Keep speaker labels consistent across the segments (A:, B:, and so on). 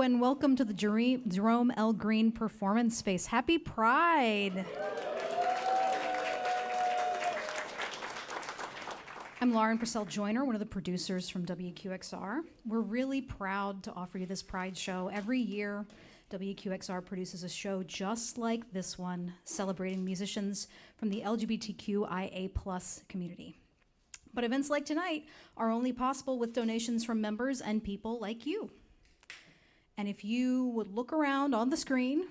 A: Hello and welcome to the Jerome L. Greene Performance Space. Happy Pride! I'm Lauren Purcell Joyner, one of the producers from WQXR. We're really proud to offer you this Pride show. Every year, WQXR produces a show just like this one, celebrating musicians from the LGBTQIA+ community. But events like tonight are only possible with donations from members and people like you. And if you would look around on the screen,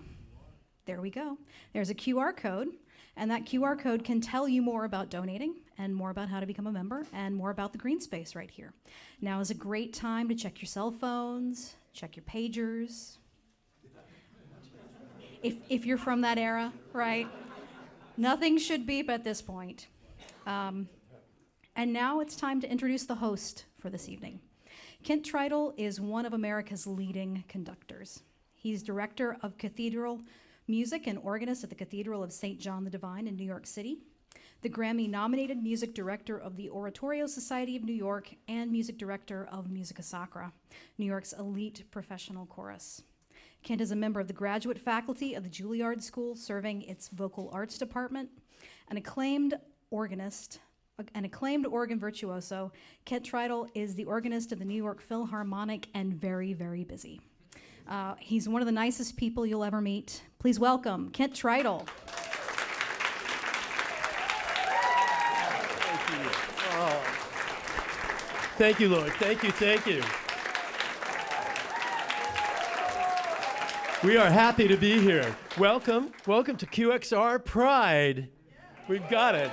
A: there we go. There's a QR code, and that QR code can tell you more about donating and more about how to become a member and more about the Greene Space right here. Now is a great time to check your cell phones, check your pagers. If you're from that era, right? Nothing should beep at this point. And now it's time to introduce the host for this evening. Kent Tritle is one of America's leading conductors. He's director of cathedral music and organist at the Cathedral of St. John the Divine in New York City, the Grammy-nominated music director of the Oratorio Society of New York, and music director of Musica Sacra, New York's elite professional chorus. Kent is a member of the graduate faculty of the Juilliard School, serving its vocal arts department, an acclaimed organist, an acclaimed organ virtuoso. Kent Tritle is the organist of the New York Philharmonic and very, very busy. He's one of the nicest people you'll ever meet. Please welcome Kent Tritle.
B: Thank you. Oh. Thank you, Lord. Thank you, thank you. We are happy to be here. Welcome to QXR Pride. We've got it.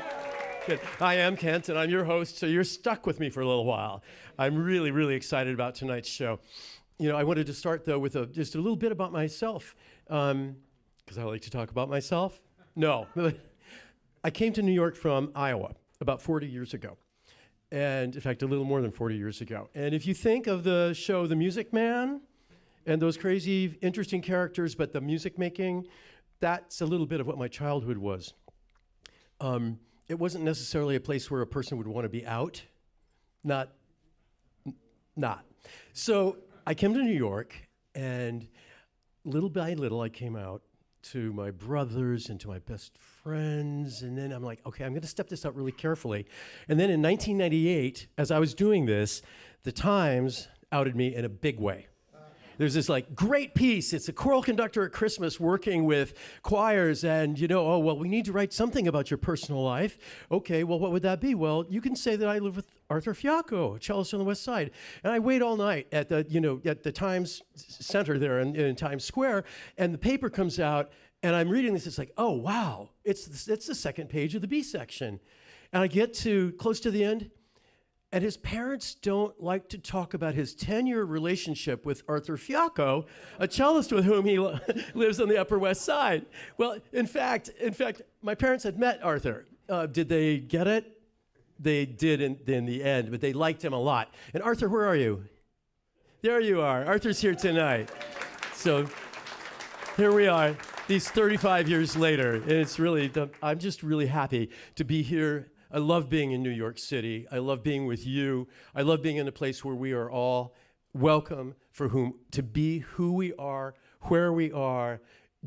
B: Good. I am Kent, and I'm your host, so you're stuck with me for a little while. I'm really, really excited about tonight's show. You know, I wanted to start, though, with just a little bit about myself, because I like to talk about myself. No. I came to New York from Iowa about 40 years ago, and in fact, a little more than 40 years ago. And if you think of the show The Music Man and those crazy, interesting characters, but the music making, that's a little bit of what my childhood was. It wasn't necessarily a place where a person would want to be out. Not. So I came to New York, and little by little, I came out to my brothers and to my best friends, and then I'm like, okay, I'm going to step this out really carefully. And then in 1998, as I was doing this, the Times outed me in a big way. There's this like great piece. It's a choral conductor at Christmas working with choirs, and oh, well, we need to write something about your personal life. Okay, well, what would that be? Well, you can say that I live with Arthur Fiacco, a cellist on the West Side. And I wait all night at the Times Center there in Times Square, and the paper comes out, and I'm reading this. It's like, oh, wow, it's the second page of the B section. And I get to close to the end, and his parents don't like to talk about his 10-year relationship with Arthur Fiacco, a cellist with whom he lives on the Upper West Side. Well, in fact, my parents had met Arthur. Did they get it? They did in the end, but they liked him a lot. And Arthur, where are you? There you are. Arthur's here tonight. So here we are, these 35 years later. And it's really, I'm just really happy to be here. I love being in New York City. I love being with you. I love being in a place where we are all welcome to be who we are, where we are,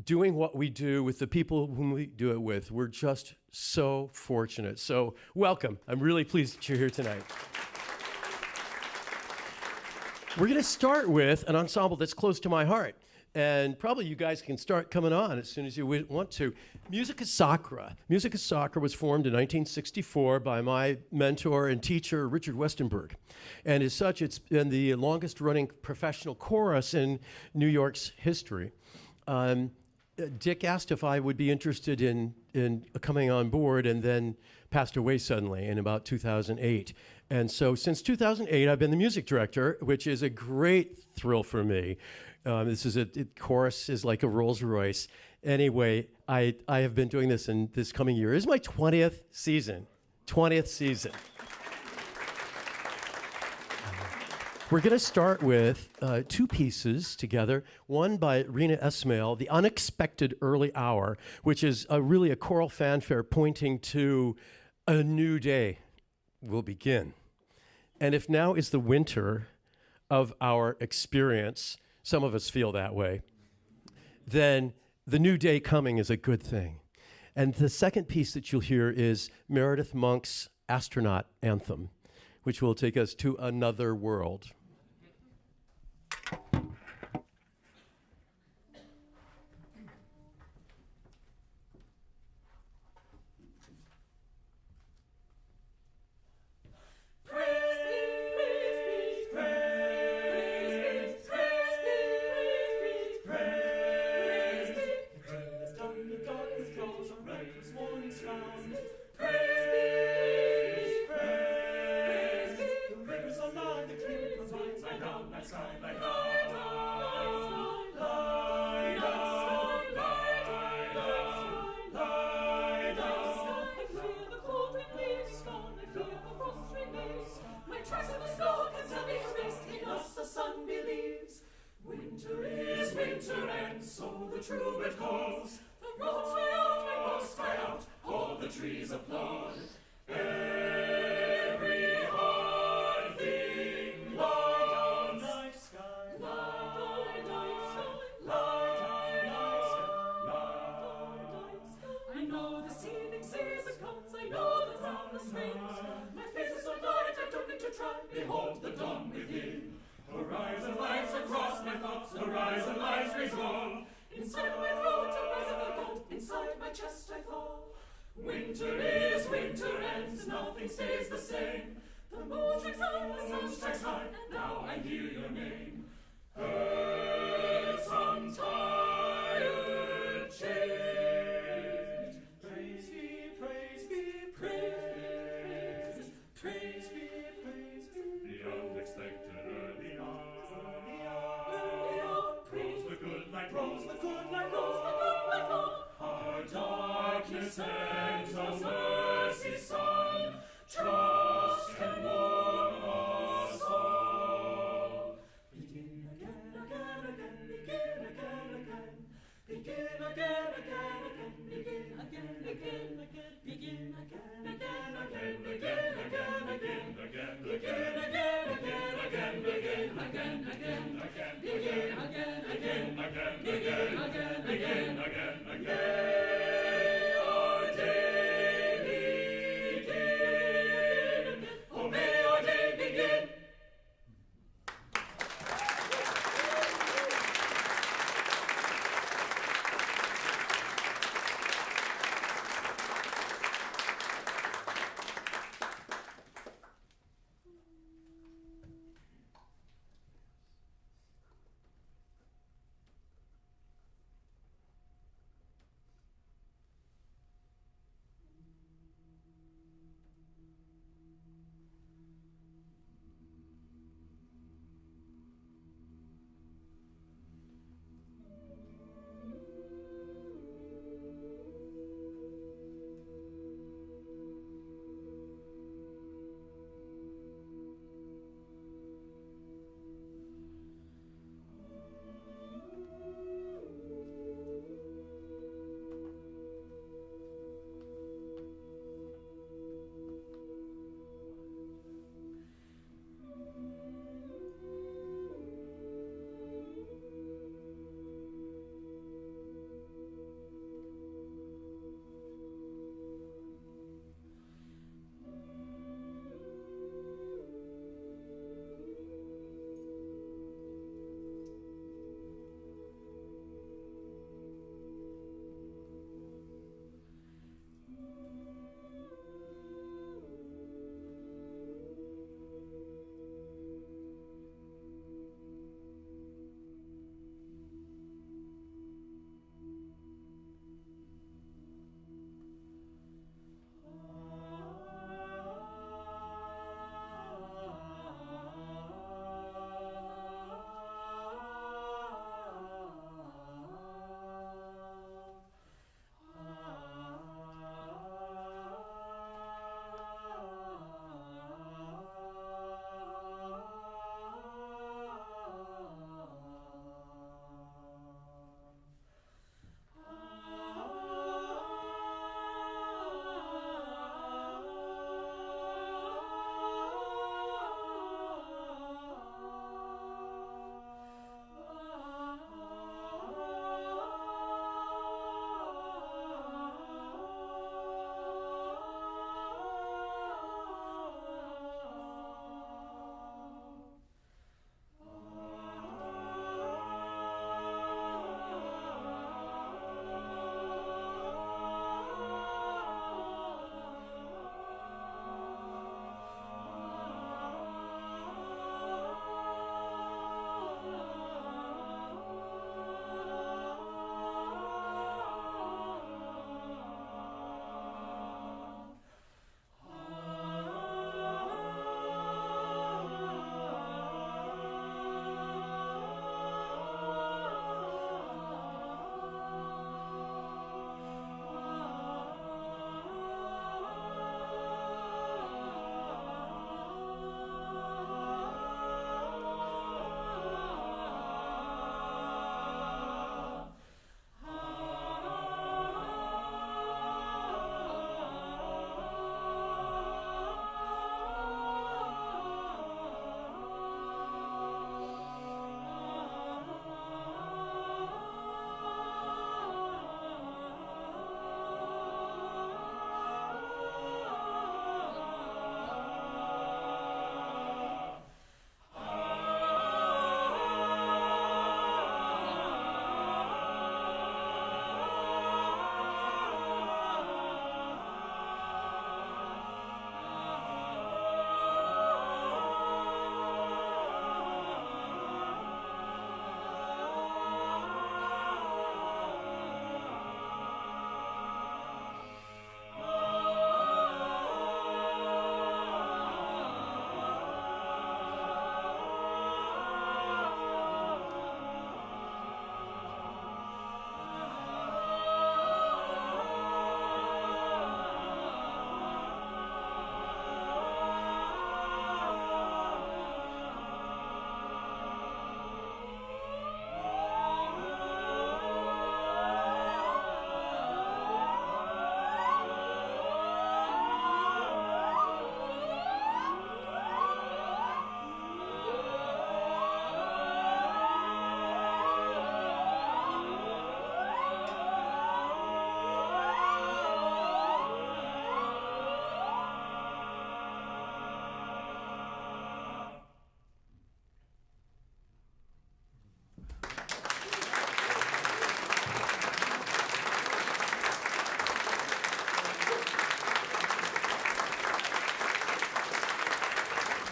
B: doing what we do with the people whom we do it with. We're just so fortunate. So welcome. I'm really pleased that you're here tonight. We're going to start with an ensemble that's close to my heart. And probably you guys can start coming on as soon as you want to. Musica Sacra. Musica Sacra was formed in 1964 by my mentor and teacher, Richard Westenberg. And as such, it's been the longest running professional chorus in New York's history. Dick asked if I would be interested in coming on board, and then passed away suddenly in about 2008. And so since 2008, I've been the music director, which is a great thrill for me. Chorus is like a Rolls Royce. Anyway, I have been doing this, and this coming year is my 20th season. 20th season. We're going to start with two pieces together. One by Rena Esmail, The Unexpected Early Hour, which is really a choral fanfare pointing to a new day will begin. And if now is the winter of our experience, some of us feel that way, then the new day coming is a good thing. And the second piece that you'll hear is Meredith Monk's Astronaut Anthem, which will take us to another world.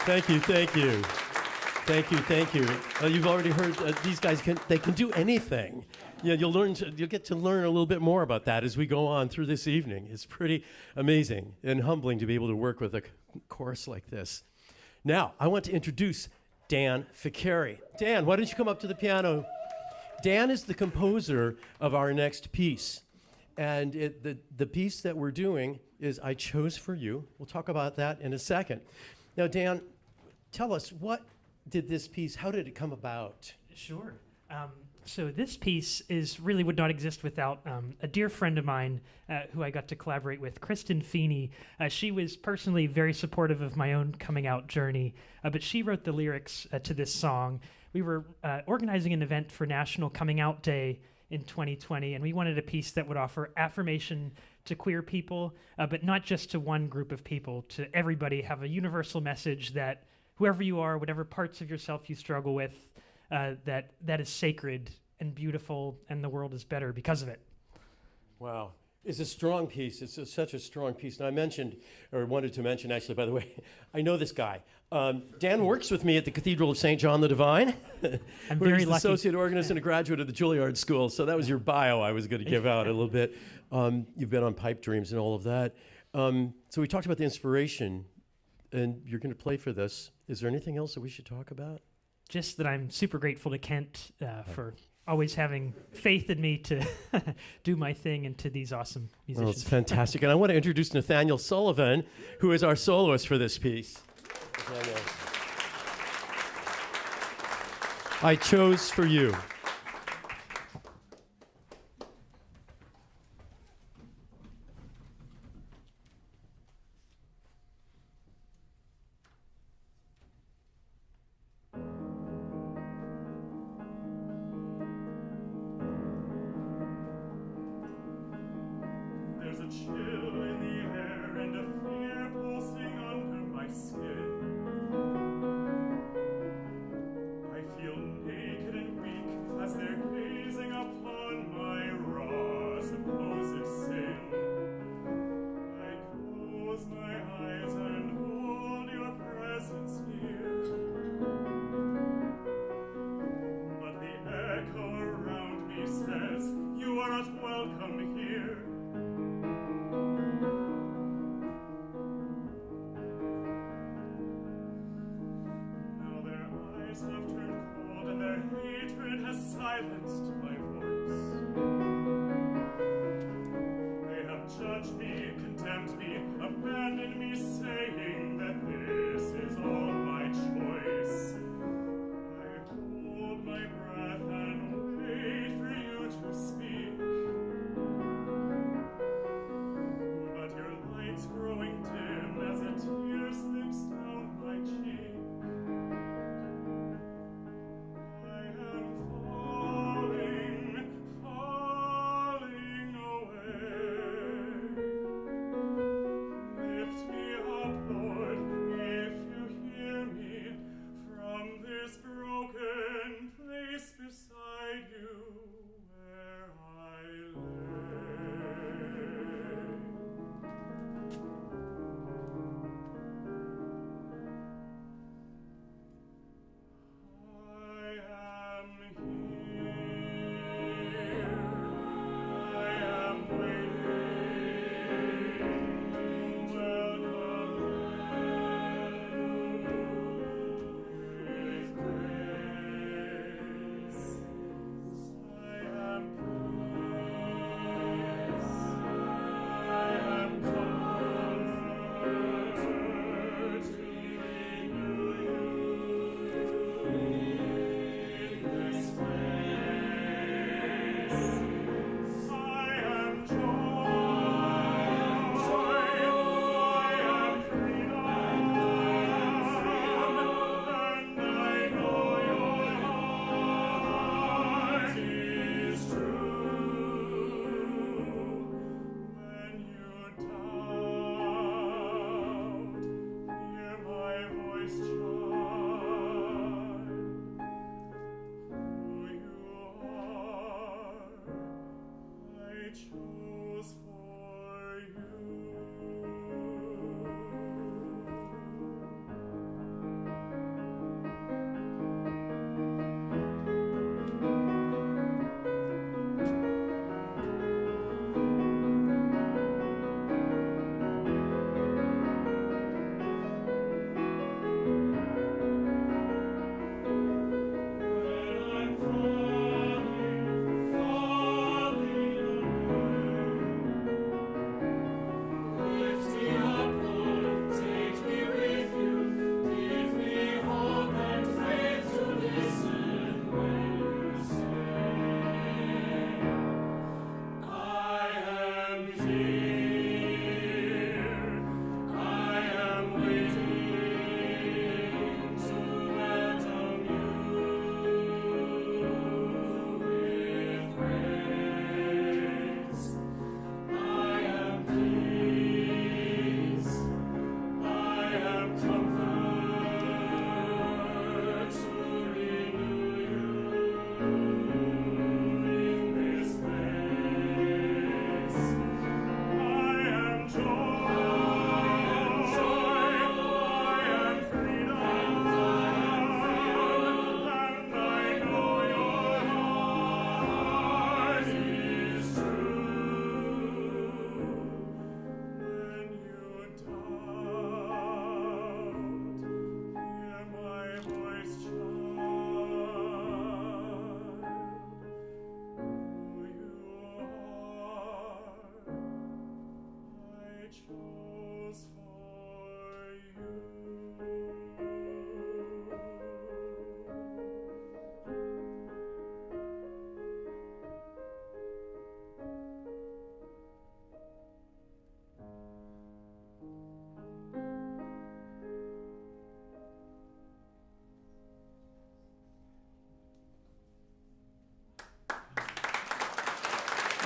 B: Thank you, thank you. Thank you, thank you. You've already heard these guys they can do anything. Yeah, you'll get to learn a little bit more about that as we go on through this evening. It's pretty amazing and humbling to be able to work with a chorus like this. Now, I want to introduce Dan Ficcari. Dan, why don't you come up to the piano? Dan is the composer of our next piece. And the piece that we're doing is I Chose for You. We'll talk about that in a second. Now, Dan, tell us, how did it come about?
C: Sure. So this piece would not exist without a dear friend of mine who I got to collaborate with, Kristen Feeney. She was personally very supportive of my own coming out journey, but she wrote the lyrics to this song. We were organizing an event for National Coming Out Day in 2020, and we wanted a piece that would offer affirmation to queer people, but not just to one group of people, to everybody, have a universal message that whoever you are, whatever parts of yourself you struggle with, that is sacred and beautiful, and the world is better because of it.
B: Wow. It's a strong piece. It's such a strong piece. And I wanted to mention, actually, by the way, I know this guy. Dan works with me at the Cathedral of St. John the Divine.
C: I'm
B: where
C: very
B: he's the
C: lucky.
B: associate organist and a graduate of the Juilliard School. So that was your bio I was going to give out a little bit. You've been on Pipe Dreams and all of that. So we talked about the inspiration, and you're going to play for this. Is there anything else that we should talk about?
C: Just that I'm super grateful to Kent for always having faith in me to do my thing, and to these awesome musicians.
B: Well, it's fantastic. And I want to introduce Nathaniel Sullivan, who is our soloist for this piece. Nathaniel. I Chose for You.
D: There's a chill in the air and a fear pulsing under my skin. I feel naked and weak as they're gazing upon my raw supposed sin. I close my eyes and hold your presence here, but the echo around me says you are not welcome here. Have turned cold and their hatred has silenced my voice. They have judged me, condemned me, abandoned me, saying that this is all my choice. I hold my breath and wait for you to speak, but your light's growing dim as a tear slips down my cheek.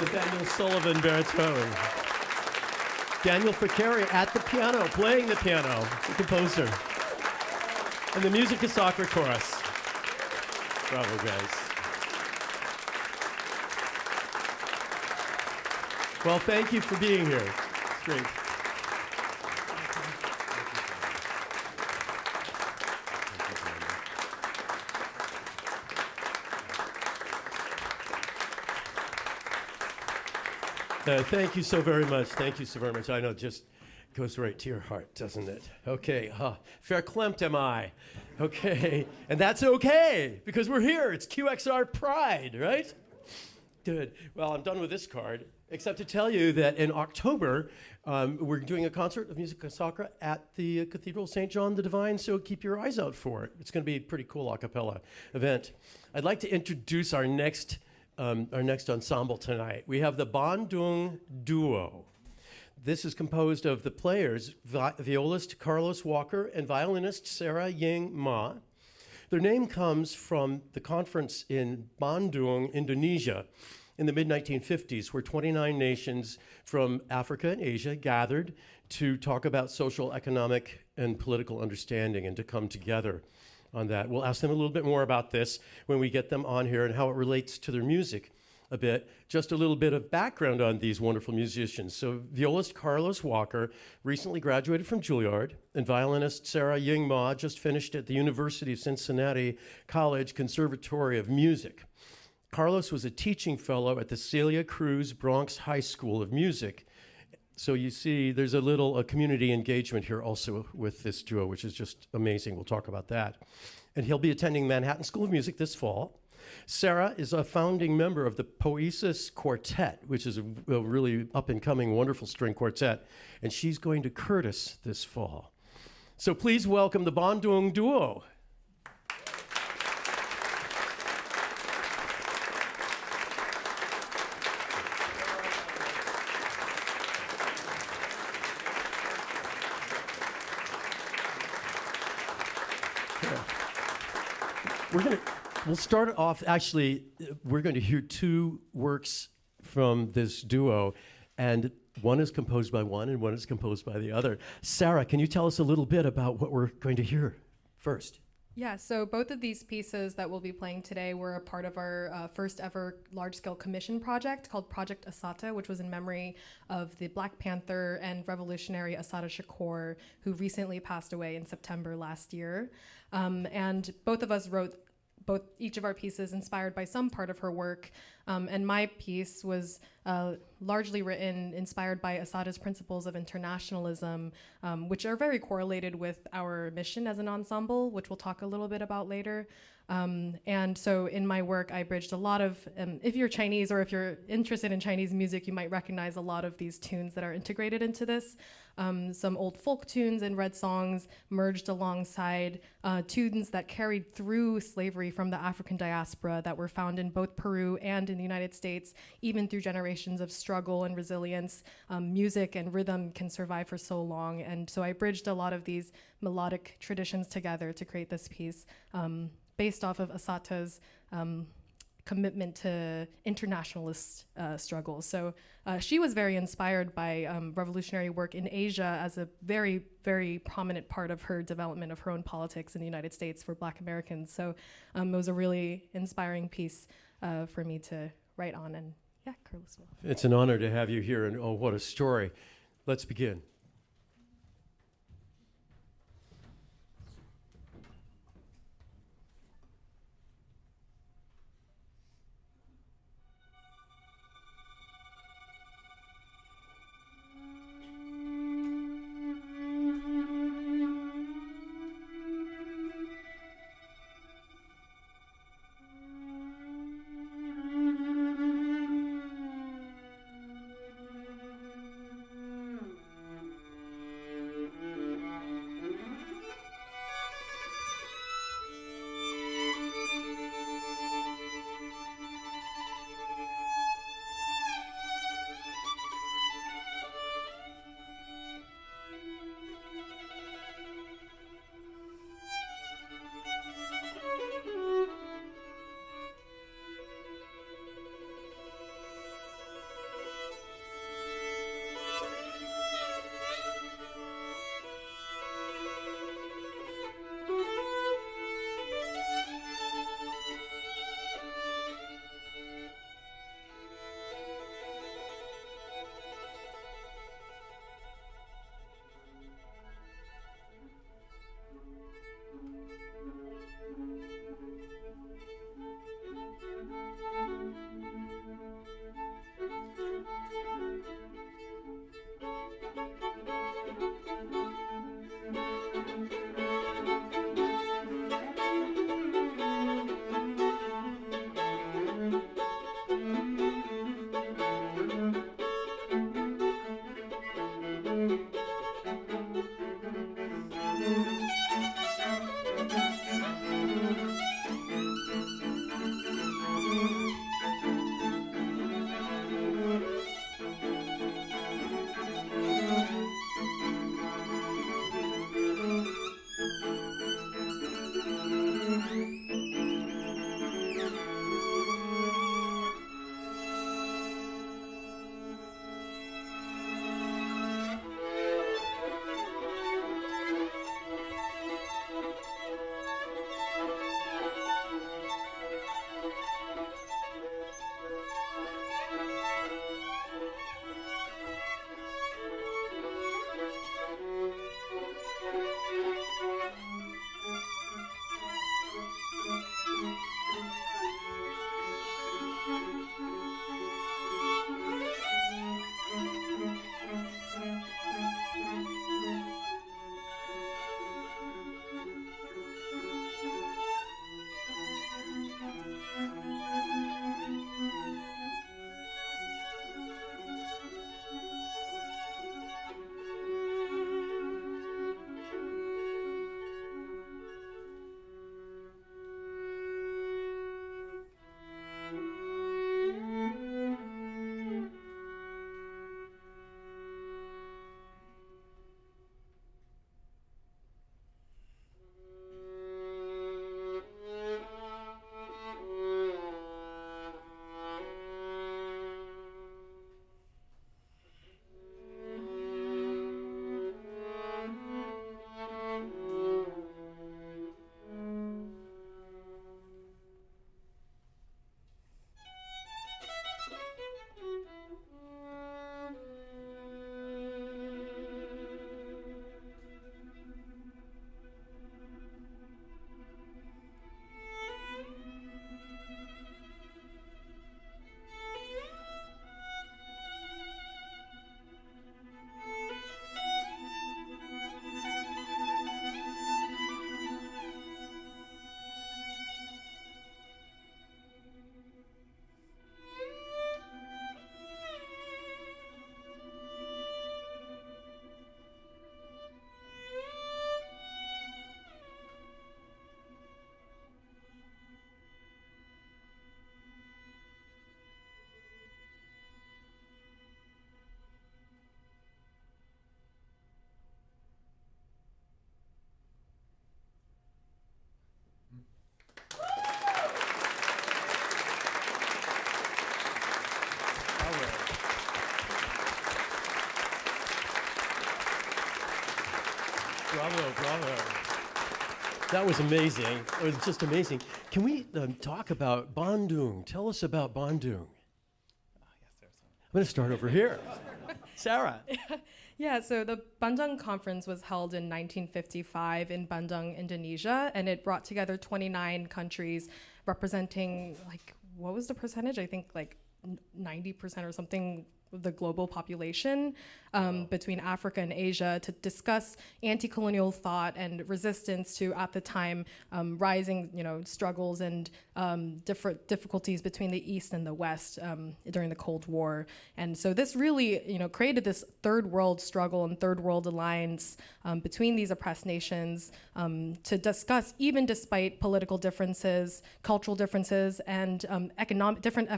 B: Nathaniel Sullivan, baritone. Daniel Ficari at the piano, playing the piano, the composer. And the Musica Sacra chorus. Bravo, guys. Well, thank you for being here. It's great. Thank you so very much. Thank you so very much. I know it just goes right to your heart, doesn't it? Okay. Verklempt am I. Okay. And that's okay, because we're here. It's QXR Pride, right? Good. Well, I'm done with this card, except to tell you that in October, we're doing a concert of Musica Sacra at the Cathedral of St. John the Divine, so keep your eyes out for it. It's going to be a pretty cool a cappella event. I'd like to introduce our next ensemble tonight. We have the Bandung Duo. This is composed of the players, violist Carlos Walker and violinist Sara Ying Ma. Their name comes from the conference in Bandung, Indonesia, in the mid-1950s, where 29 nations from Africa and Asia gathered to talk about social, economic, and political understanding and to come together on that. We'll ask them a little bit more about this when we get them on here and how it relates to their music a bit. Just a little bit of background on these wonderful musicians. So violist Carlos Walker recently graduated from Juilliard, and violinist Sara Ying Ma just finished at the University of Cincinnati College Conservatory of Music. Carlos was a teaching fellow at the Celia Cruz Bronx High School of Music. So you see, there's a community engagement here also with this duo, which is just amazing. We'll talk about that. And he'll be attending Manhattan School of Music this fall. Sara is a founding member of the Poesis Quartet, which is a really up-and-coming, wonderful string quartet. And she's going to Curtis this fall. So please welcome the Bandung Duo. We'll start off, actually, we're going to hear two works from this duo, and one is composed by one and one is composed by the other. Sara, can you tell us a little bit about what we're going to hear first?
E: Yeah, so both of these pieces that we'll be playing today were a part of our first ever large-scale commission project called Project Assata, which was in memory of the Black Panther and revolutionary Assata Shakur, who recently passed away in September last year. And both of us wrote each of our pieces inspired by some part of her work. And my piece was largely written inspired by Assata's principles of internationalism, which are very correlated with our mission as an ensemble, which we'll talk a little bit about later. And so in my work, I bridged a lot of, if you're Chinese or if you're interested in Chinese music, you might recognize a lot of these tunes that are integrated into this. Some old folk tunes and red songs merged alongside tunes that carried through slavery from the African diaspora that were found in both Peru and in the United States, even through generations of struggle and resilience. Music and rhythm can survive for so long. And so I bridged a lot of these melodic traditions together to create this piece based off of Assata's commitment to internationalist struggles. So she was very inspired by revolutionary work in Asia as a very, very prominent part of her development of her own politics in the United States for Black Americans. So it was a really inspiring piece for me to write on. And yeah, Carlos will.
B: It's an honor to have you here, and oh, what a story. Let's begin. Bravo, bravo. That was amazing. It was just amazing. Can we talk about Bandung? Tell us about Bandung. I'm going to start over here. Sara.
E: Yeah, so the Bandung Conference was held in 1955 in Bandung, Indonesia, and it brought together 29 countries representing, like, what was the percentage? I think like 90% or something of the global population between Africa and Asia to discuss anti-colonial thought and resistance to, at the time, rising, struggles and different difficulties between the East and the West during the Cold War. And so this really, created this third world struggle and third world alliance between these oppressed nations to discuss, even despite political differences, cultural differences, and different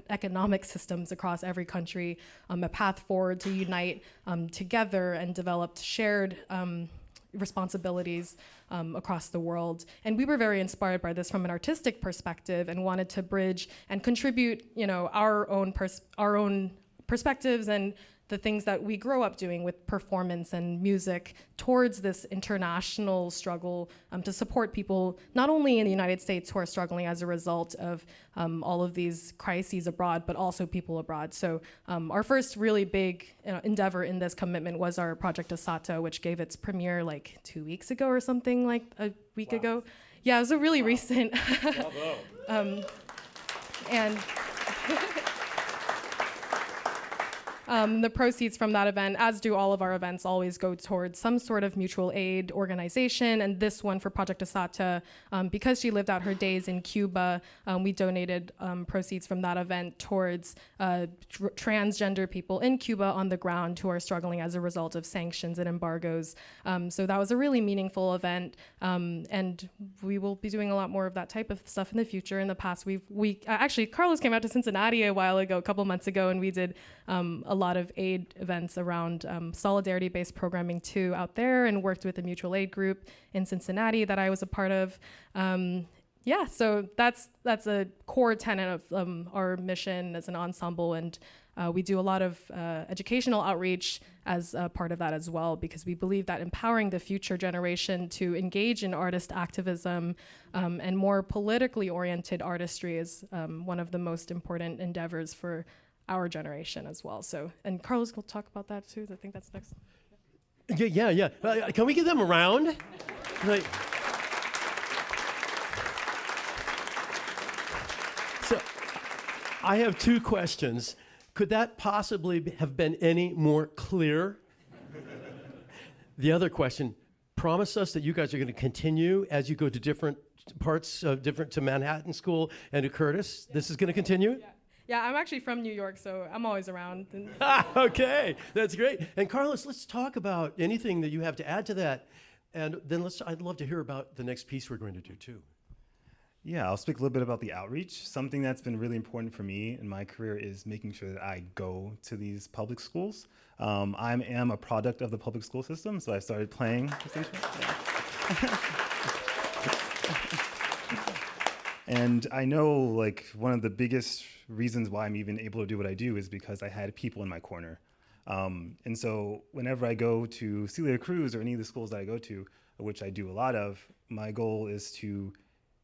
E: economic systems across every country, a path forward to unite together and developed shared responsibilities across the world. And we were very inspired by this from an artistic perspective and wanted to bridge and contribute, our own perspectives and the things that we grow up doing with performance and music towards this international struggle to support people, not only in the United States who are struggling as a result of all of these crises abroad, but also people abroad. So our first really big endeavor in this commitment was our Project Asata, which gave its premiere like 2 weeks ago or something, like a week ago. Yeah, it was a really recent. Bravo. And the proceeds from that event, as do all of our events, always go towards some sort of mutual aid organization. And this one for Project Asata, because she lived out her days in Cuba, we donated proceeds from that event towards transgender people in Cuba on the ground who are struggling as a result of sanctions and embargoes. So that was a really meaningful event. And we will be doing a lot more of that type of stuff in the future. In the past, actually, Carlos came out to Cincinnati a couple months ago, and we did a lot of aid events around solidarity-based programming too out there, and worked with a mutual aid group in Cincinnati that I was a part of. So that's a core tenet of our mission as an ensemble, and we do a lot of educational outreach as a part of that as well, because we believe that empowering the future generation to engage in artist activism and more politically oriented artistry is one of the most important endeavors for our generation as well. So, and Carlos will talk about that too. I think that's next.
B: Yeah. Can we give them a round? So, I have two questions. Could that possibly have been any more clear? The other question, promise us that you guys are going to continue as you go to different parts, to Manhattan School and to Curtis. This is going to continue?
E: Yeah, I'm actually from New York, so I'm always around.
B: Okay, that's great. And Carlos, let's talk about anything that you have to add to that. And then I'd love to hear about the next piece we're going to do too.
F: Yeah, I'll speak a little bit about the outreach. Something that's been really important for me in my career is making sure that I go to these public schools. I am a product of the public school system, so I started playing, essentially. Yeah. And I know, like, one of the biggest reasons why I'm even able to do what I do is because I had people in my corner. And so whenever I go to Celia Cruz or any of the schools that I go to, which I do a lot of, my goal is to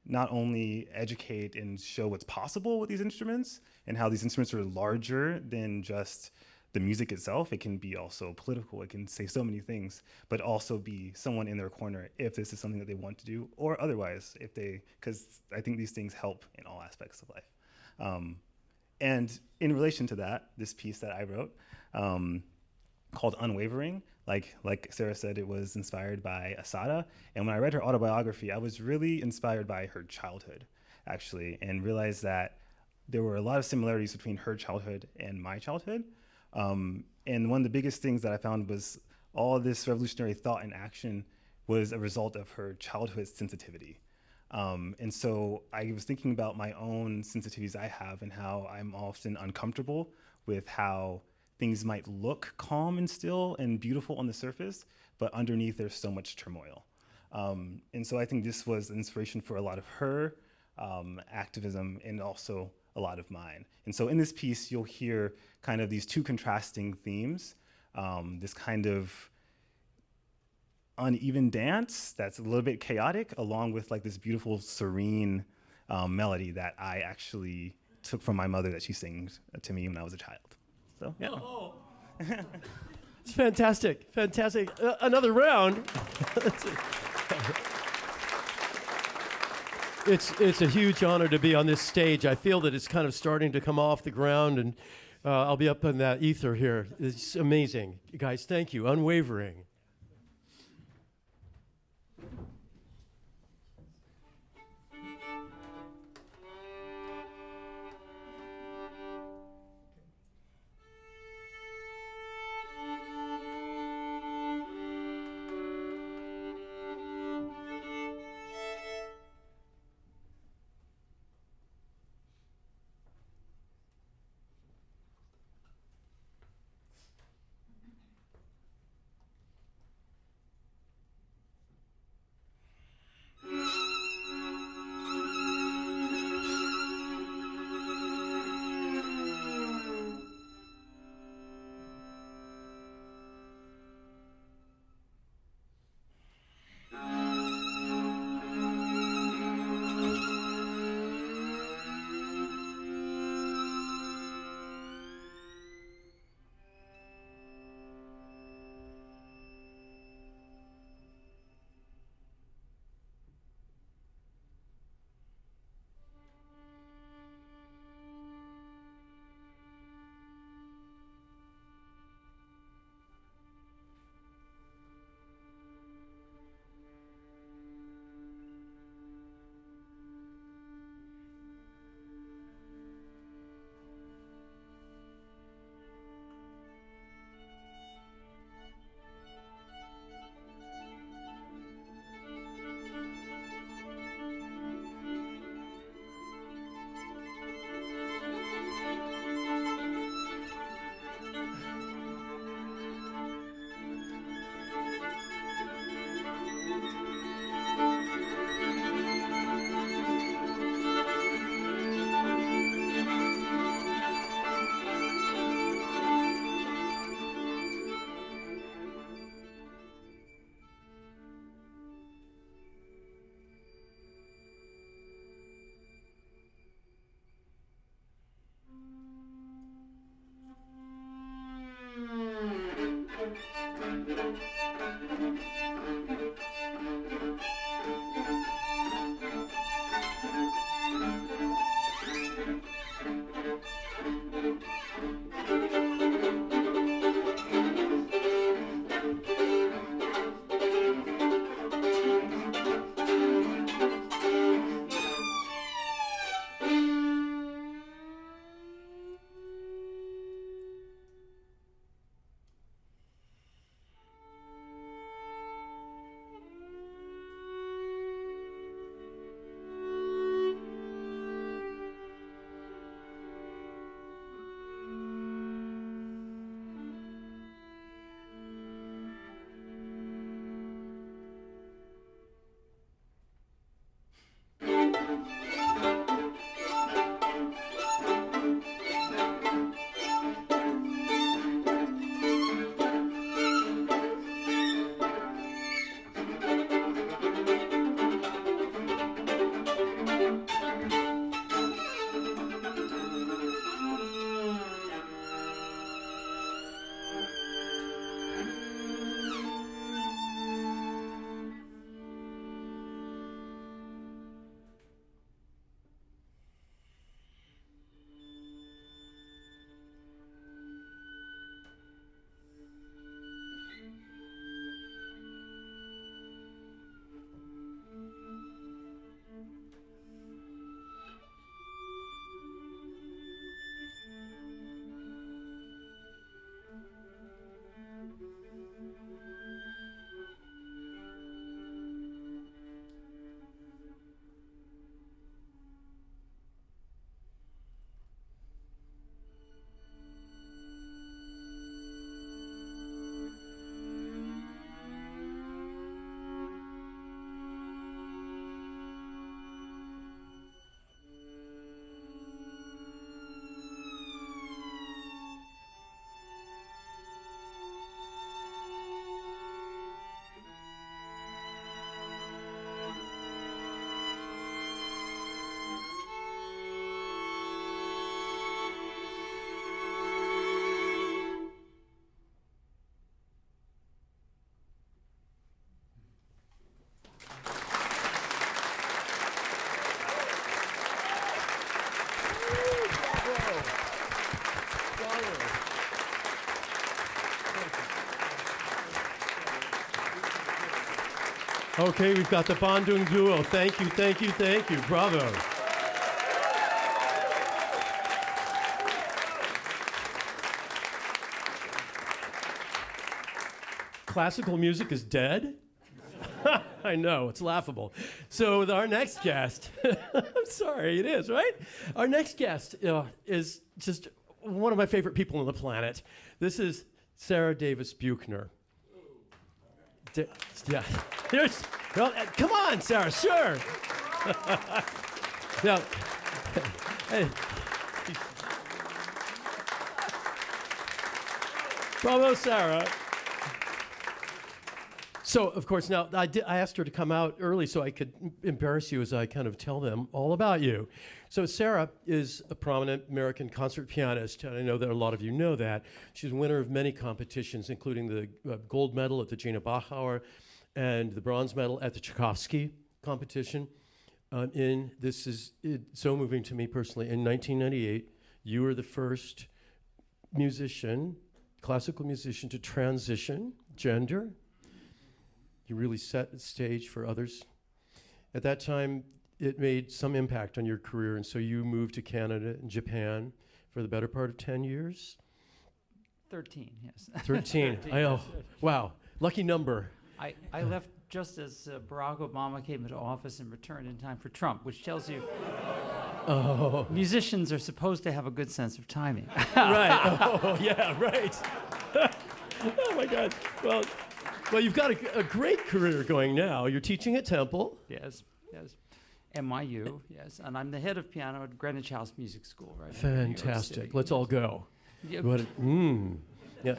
F: not only educate and show what's possible with these instruments and how these instruments are larger than just the music itself. It can be also political. It can say so many things, but also be someone in their corner if this is something that they want to do, or otherwise, because I think these things help in all aspects of life. And in relation to that, this piece that I wrote called Unwavering, like Sara said, it was inspired by Asada. And when I read her autobiography, I was really inspired by her childhood, actually, and realized that there were a lot of similarities between her childhood and my childhood. And one of the biggest things that I found was all of this revolutionary thought and action was a result of her childhood sensitivity. And so I was thinking about my own sensitivities I have and how I'm often uncomfortable with how things might look calm and still and beautiful on the surface, but underneath there's so much turmoil. And so I think this was inspiration for a lot of her activism and also a lot of mine. And so in this piece, you'll hear kind of these two contrasting themes, this kind of uneven dance that's a little bit chaotic, along with like this beautiful, serene melody that I actually took from my mother that she sings to me when I was a child. So, yeah.
B: Oh. It's fantastic, fantastic. Another round. It's a huge honor to be on this stage. I feel that it's kind of starting to come off the ground, and I'll be up in that ether here. It's amazing. You guys, thank you. Unwavering. Okay, we've got the Bandung Duo. Thank you, thank you, thank you. Bravo. Classical music is dead? I know, it's laughable. So with our next guest, I'm sorry, it is, right? Our next guest is just one of my favorite people on the planet. This is Sara Davis Buechner. Yeah. Well, come on, Sara, sure. Now, hey. Bravo, Sara. So, of course, now I asked her to come out early so I could embarrass you as I kind of tell them all about you. So Sara is a prominent American concert pianist, and I know that a lot of you know that. She's a winner of many competitions, including the gold medal at the Gina Bachauer and the bronze medal at the Tchaikovsky competition. This is so moving to me personally. In 1998, you were the first musician, classical musician, to transition gender. You really set the stage for others. At that time, it made some impact on your career, and so you moved to Canada and Japan for the better part of 10 years?
G: 13, yes.
B: 13. Wow, lucky number.
G: I left just as Barack Obama came into office and returned in time for Trump, which tells you musicians are supposed to have a good sense of timing.
B: Right, oh, yeah, right. Oh my God, well, you've got a great career going now. You're teaching at Temple.
G: Yes. MIU, yes. And I'm the head of piano at Greenwich House Music School, right?
B: Fantastic. Let's all go.
G: Yep.
B: Yeah.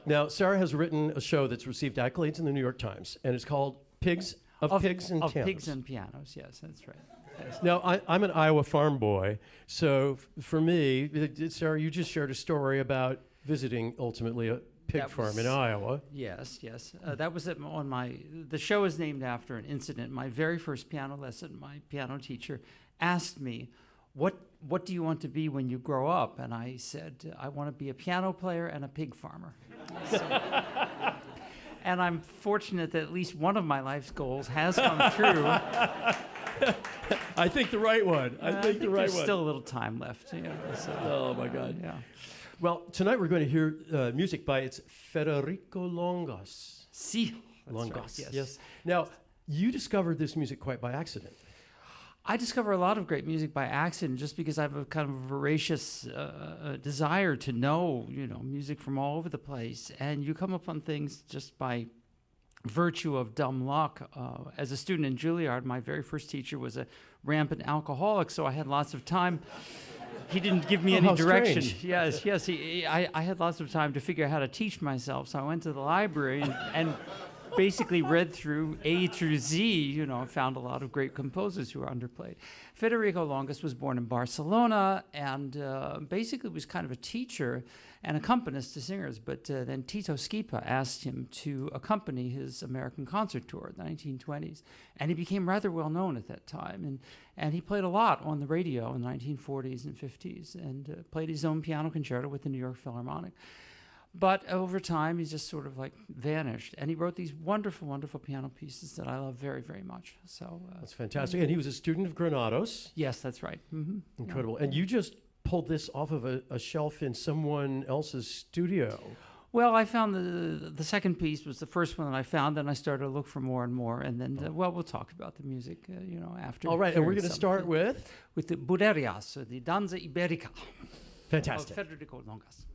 B: Now, Sara has written a show that's received accolades in the New York Times, and it's called Pigs and Pianos.
G: Pigs and Pianos, yes, that's right. Yes.
B: Now, I'm an Iowa farm boy, so for me, Sara, you just shared a story about visiting, ultimately, a pig farm in Iowa.
G: Yes. That was the show is named after an incident. My very first piano lesson, my piano teacher asked me, what do you want to be when you grow up? And I said, I want to be a piano player and a pig farmer. And I'm fortunate that at least one of my life's goals has come true.
B: I think the right one. I think the right
G: there's
B: one.
G: Still a little time left.
B: Oh, my God.
G: Yeah.
B: Well, tonight we're going to hear music by Federico Longas.
G: Si.
B: Longas,
G: right,
B: yes. Now, you discovered this music quite by accident.
G: I discover a lot of great music by accident just because I have a kind of voracious desire to know, music from all over the place. And you come upon things just by virtue of dumb luck. As a student in Juilliard, my very first teacher was a rampant alcoholic, so I had lots of time. He didn't give me any direction.
B: Strange.
G: Yes. I had lots of time to figure out how to teach myself, so I went to the library and basically read through A through Z, found a lot of great composers who were underplayed. Federico Longas was born in Barcelona and basically was kind of a teacher and accompanist to singers, but then Tito Schipa asked him to accompany his American concert tour in the 1920s, and he became rather well known at that time, and he played a lot on the radio in the 1940s and 50s, and played his own piano concerto with the New York Philharmonic. But over time, he just sort of vanished. And he wrote these wonderful, wonderful piano pieces that I love very, very much. So
B: that's fantastic. And he was a student of Granados.
G: Yes, that's right. Mm-hmm.
B: Incredible.
G: Yeah.
B: And you just pulled this off of a shelf in someone else's studio.
G: Well, I found the second piece was the first one that I found, and I started to look for more and more. And then, we'll talk about the music, after.
B: All right, and we're going to start with
G: the Buderias, the Danza Iberica.
B: Fantastic.
G: Of Federico Longas.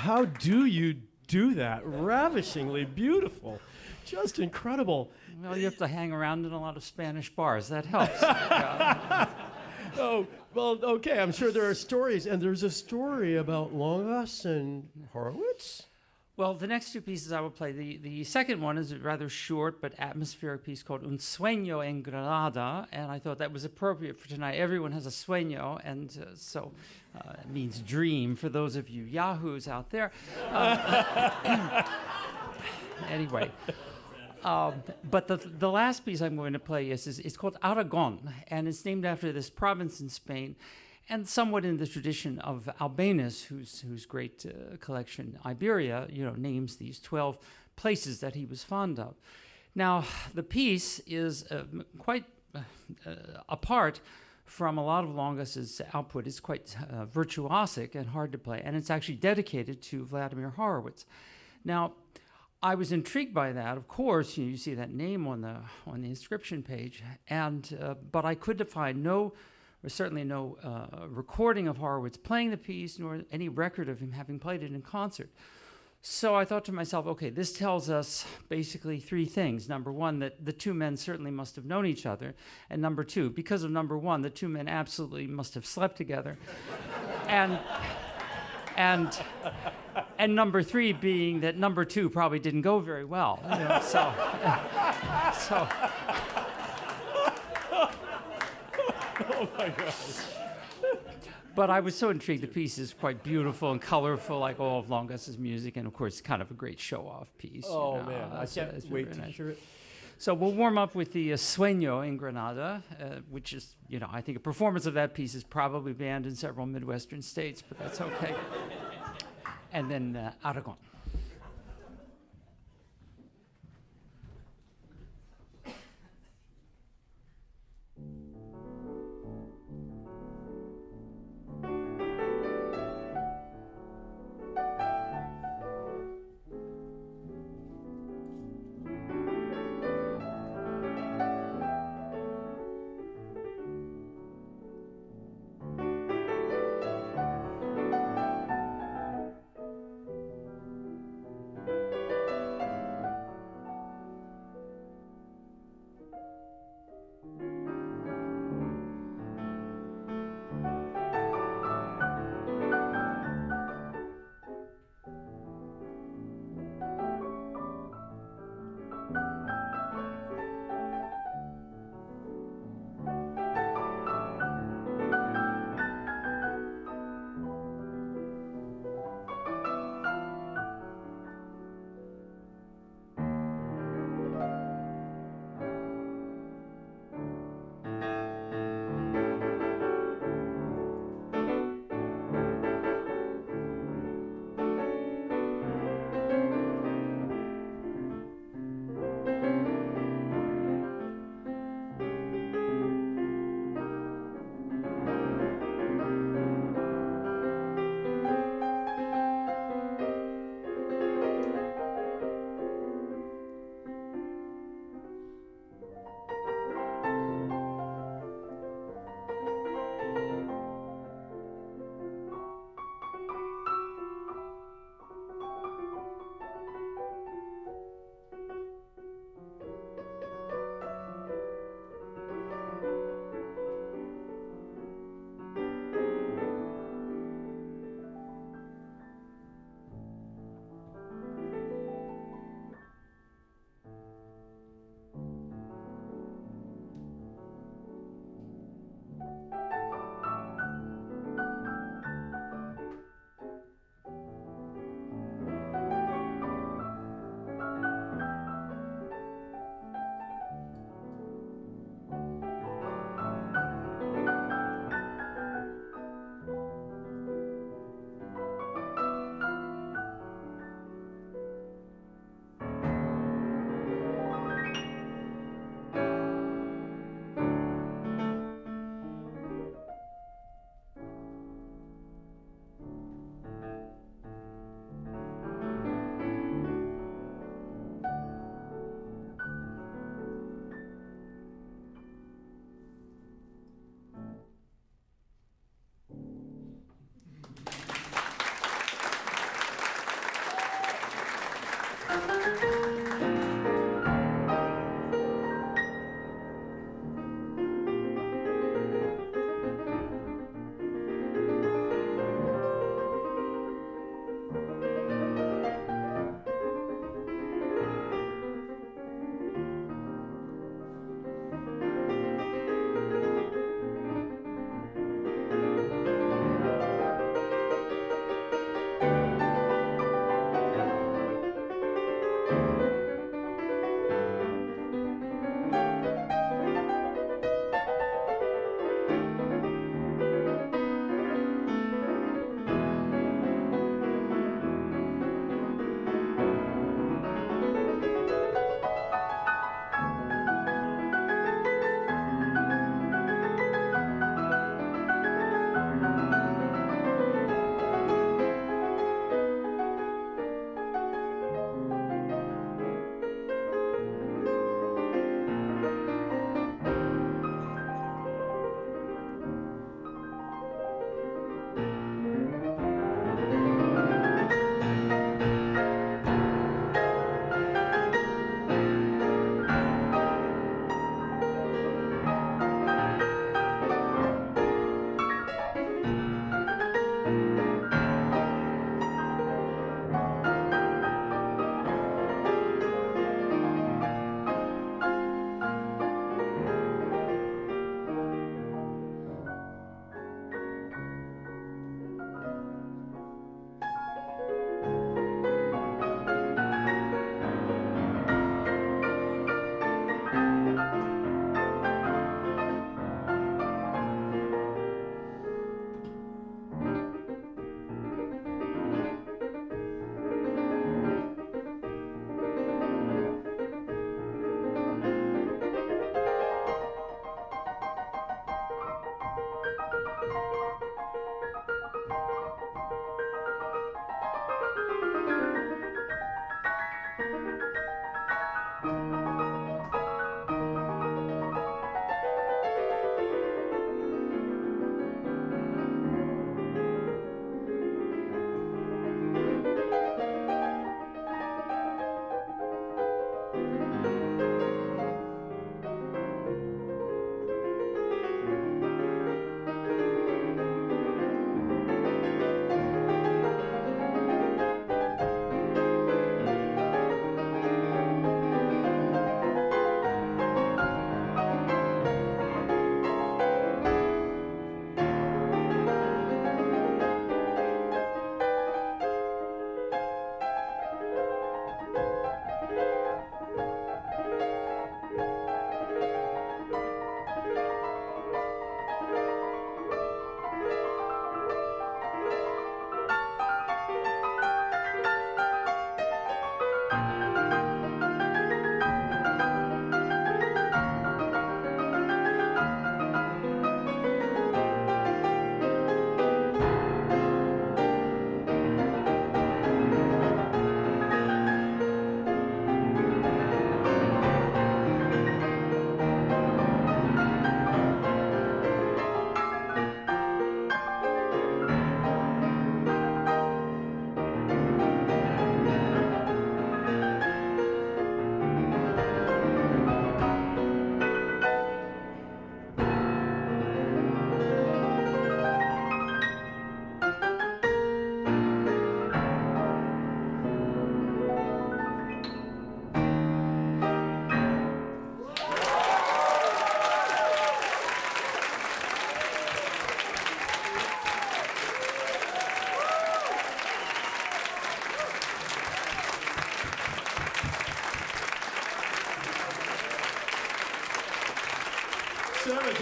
B: how do you do that? Ravishingly beautiful. Just incredible.
G: Well, you have to hang around in a lot of Spanish bars. That helps. Yeah.
B: Oh, well, okay, I'm sure there are stories, and there's a story about Longas and Horowitz?
G: Well, the next two pieces I will play, the second one is a rather short but atmospheric piece called Un Sueño en Granada, and I thought that was appropriate for tonight. Everyone has a sueño, and so it means dream for those of you yahoos out there. Anyway. But the last piece I'm going to play is called Aragon, and it's named after this province in Spain, and somewhat in the tradition of Albéniz, whose great collection Iberia, names these 12 places that he was fond of. Now, the piece is quite apart from a lot of Longas's output. It's quite virtuosic and hard to play, and it's actually dedicated to Vladimir Horowitz. Now, I was intrigued by that. Of course, you see that name on the inscription page, but I could find certainly no recording of Horowitz playing the piece, nor any record of him having played it in concert. So I thought to myself, okay, this tells us basically three things. Number one, that the two men certainly must have known each other, and number two, because of number one, the two men absolutely must have slept together, and number three being that number two probably didn't go very well. So.
B: Oh my gosh.
G: But I was so intrigued. The piece is quite beautiful and colorful, like all of Longas's music, and of course, it's kind of a great show-off piece.
B: Oh man, I can't
G: it's
B: wait
G: very
B: to
G: nice.
B: hear it.
G: So we'll warm up with the Sueño in Granada, which is, I think a performance of that piece is probably banned in several Midwestern states, but that's okay. And then Aragon.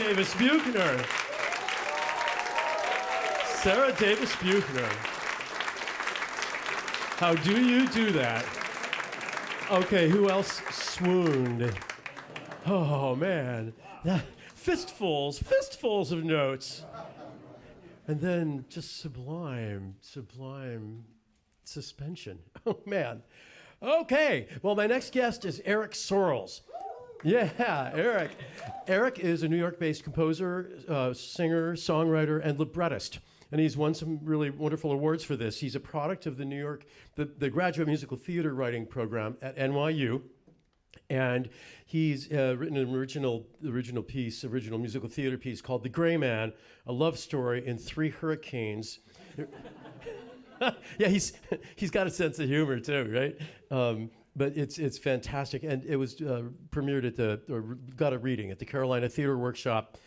B: Davis Buechner. Sara Davis Buechner. How do you do that? Okay, who else swooned? Oh, man. Fistfuls of notes. And then just sublime suspension. Oh, man. Okay, well, my next guest is Eric Sorrels. Yeah, Eric. Eric is a New York-based composer, singer, songwriter, and librettist. And he's won some really wonderful awards for this. He's a product of the Graduate Musical Theater Writing Program at NYU. And he's written an original musical theater piece called The Gray Man, a love story in 3 hurricanes. Yeah, he's got a sense of humor too, right? But it's fantastic, and it was premiered got a reading at the Carolina Theater Workshop.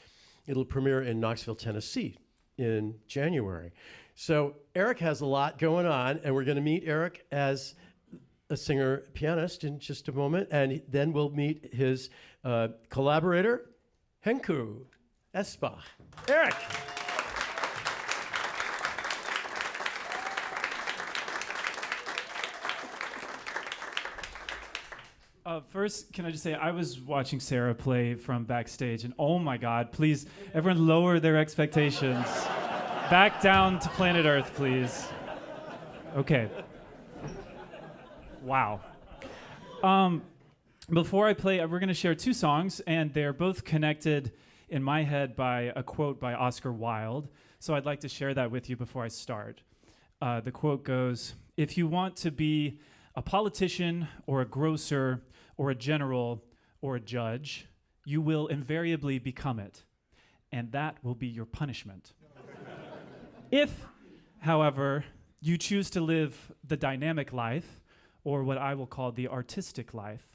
B: It'll premiere in Knoxville, Tennessee, in January. So Eric has a lot going on, and we're going to meet Eric as a singer pianist in just a moment, and then we'll meet his collaborator, Henku Esbach. Eric.
H: First, can I just say, I was watching Sara play from backstage, and oh my God, please, everyone lower their expectations. Back down to planet Earth, please. Okay. Wow. Before I play, we're going to share 2 songs, and they're both connected in my head by a quote by Oscar Wilde. So I'd like to share that with you before I start. The quote goes, "If you want to be a politician or a grocer or a general or a judge, you will invariably become it, and that will be your punishment. If, however, you choose to live the dynamic life, or what I will call the artistic life,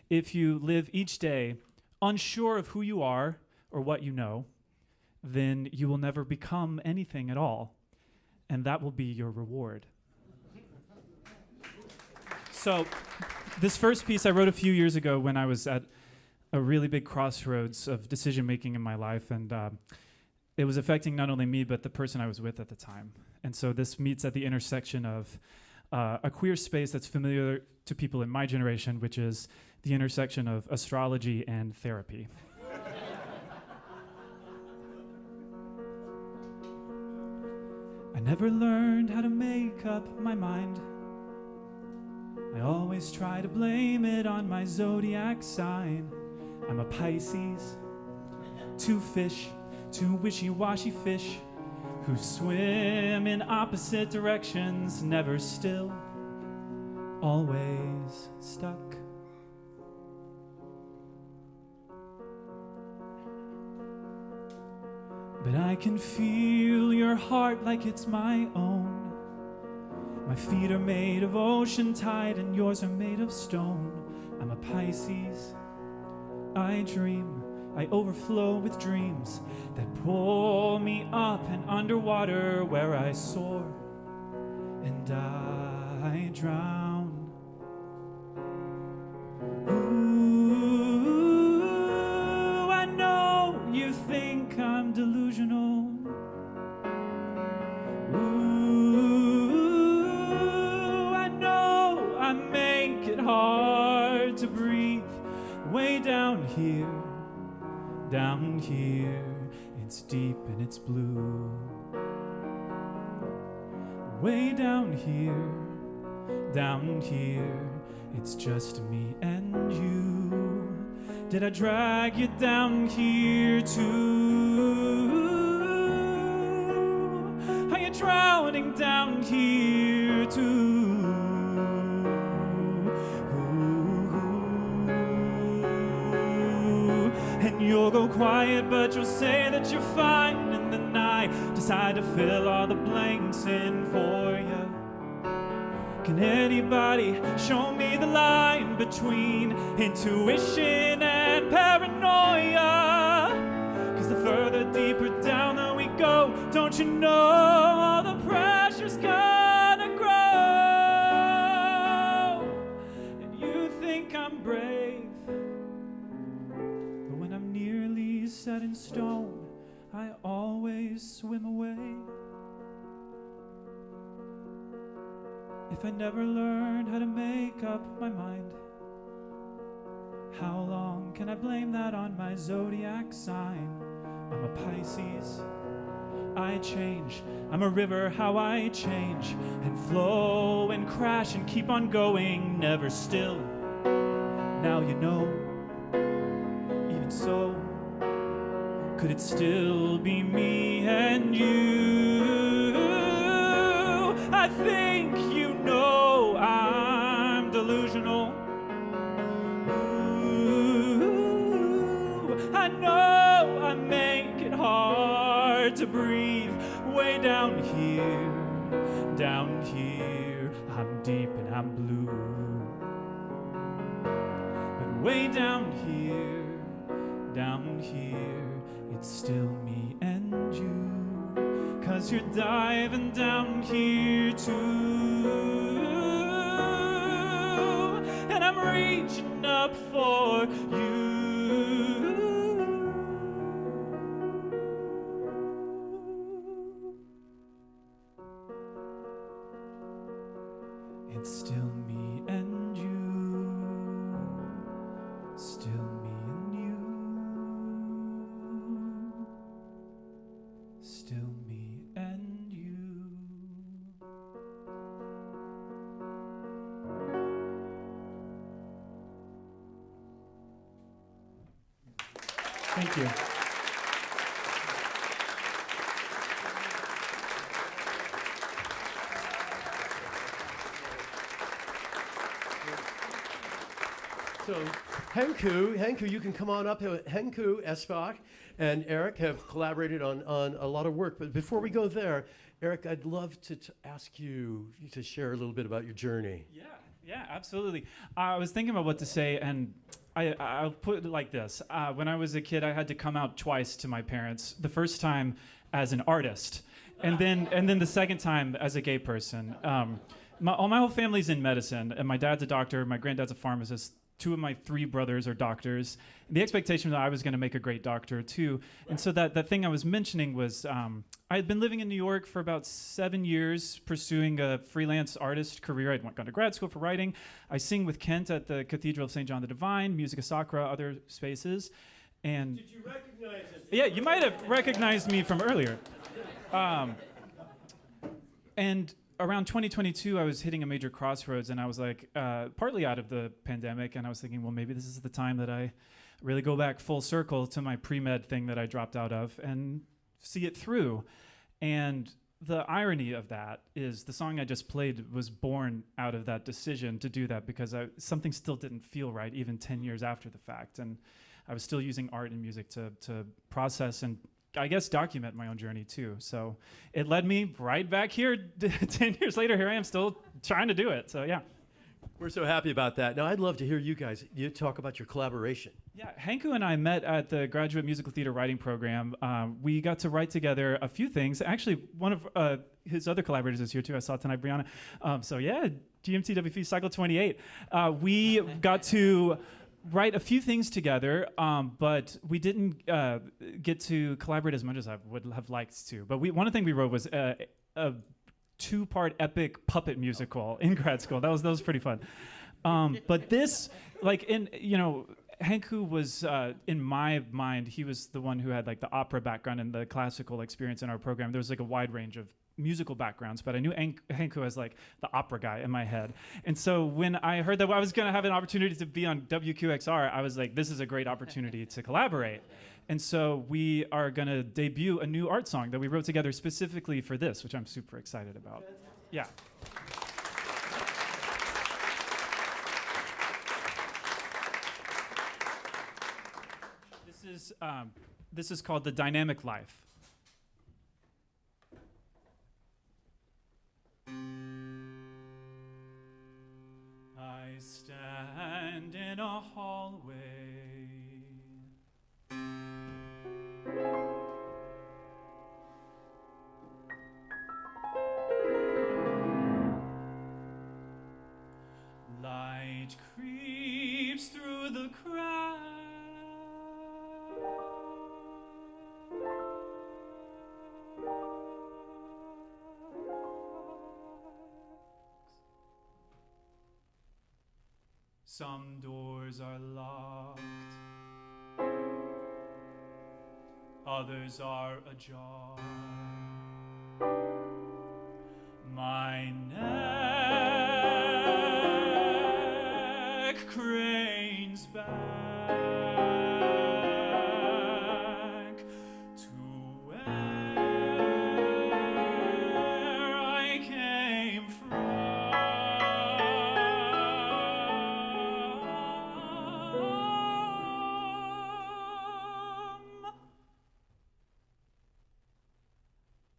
H: if you live each day unsure of who you are or what you know, then you will never become anything at all, and that will be your reward." So this first piece I wrote a few years ago when I was at a really big crossroads of decision-making in my life, and it was affecting not only me, but the person I was with at the time. And so this meets at the intersection of a queer space that's familiar to people in my generation, which is the intersection of astrology and therapy. I never learned how to make up my mind. I always try to blame it on my zodiac sign. I'm a Pisces, 2 fish, 2 wishy-washy fish who swim in opposite directions, never still, always stuck. But I can feel your heart like it's my own. My feet are made of ocean tide and yours are made of stone. I'm a Pisces. I dream. I overflow with dreams that pull me up and underwater where I soar and I drown. Ooh, I know you think I'm delusional. Hard to breathe way down here, it's deep and it's blue. Way down here, it's just me and you. Did I drag you down here too? Are you drowning down here too? And you'll go quiet, but you'll say that you're fine, and then I decide to fill all the blanks in for you. Can anybody show me the line between intuition and paranoia? 'Cause the further deeper down that we go, don't you know all the pressure's gonna grow? And you think I'm brave, set in stone, always swim away. If I never learned how to make up my mind, how long can I blame that on my zodiac sign? I'm a Pisces, I change. I'm a river, how I change and flow and crash and keep on going, never still. Now you know, even so, could it still be me and you? I think you know I'm delusional. Ooh, I know I make it hard to breathe. Way down here, I'm deep and I'm blue. But way down here, it's still me and you. 'Cause you're diving down here too. And I'm reaching up for you. It's still me and you. Still me and you. Still me and you. Thank you.
B: So Henku, you can come on up. Henku Esbach and Eric have collaborated on a lot of work. But before we go there, Eric, I'd love to ask you to share a little bit about your journey.
H: Yeah, absolutely. I was thinking about what to say, and I'll put it like this. When I was a kid, I had to come out twice to my parents. The first time as an artist, and then the second time as a gay person. My whole family's in medicine, and my dad's a doctor, my granddad's a pharmacist. 2 of my 3 brothers are doctors. The expectation that I was going to make a great doctor too. And so that thing I was mentioning was I had been living in New York for about 7 years, pursuing a freelance artist career. I'd gone to grad school for writing. I sing with Kent at the Cathedral of St. John the Divine, Musica Sacra, other spaces. And
B: did you recognize us?
H: Yeah, you might have recognized me from earlier. And around 2022, I was hitting a major crossroads, and I was like, partly out of the pandemic, and I was thinking, well, maybe this is the time that I really go back full circle to my pre-med thing that I dropped out of and see it through. And the irony of that is the song I just played was born out of that decision to do that, because something still didn't feel right even 10 years after the fact. And I was still using art and music to process and I guess document my own journey too. So it led me right back here 10 years later. Here I am still trying to do it. So yeah.
B: We're so happy about that. Now I'd love to hear you talk about your collaboration.
H: Yeah, Henku and I met at the Graduate Musical Theater Writing Program. We got to write together a few things. Actually, one of his other collaborators is here too. I saw tonight, Brianna. So yeah, GMTWP Cycle 28. We got to write a few things together, but we didn't get to collaborate as much as I would have liked to. But one thing we wrote was a 2-part epic puppet musical in grad school. That was pretty fun. But this, Henku was, in my mind, he was the one who had like the opera background and the classical experience in our program. There was like a wide range of musical backgrounds, but I knew Henku as like the opera guy in my head. And so when I heard that I was going to have an opportunity to be on WQXR, I was like, this is a great opportunity to collaborate. And so we are going to debut a new art song that we wrote together specifically for this, which I'm super excited about. Yeah. This is called The Dynamic Life. I stand in a hallway. Light creeps through the cracks. Some doors are locked, others are ajar. My neck cranes back to where I came from.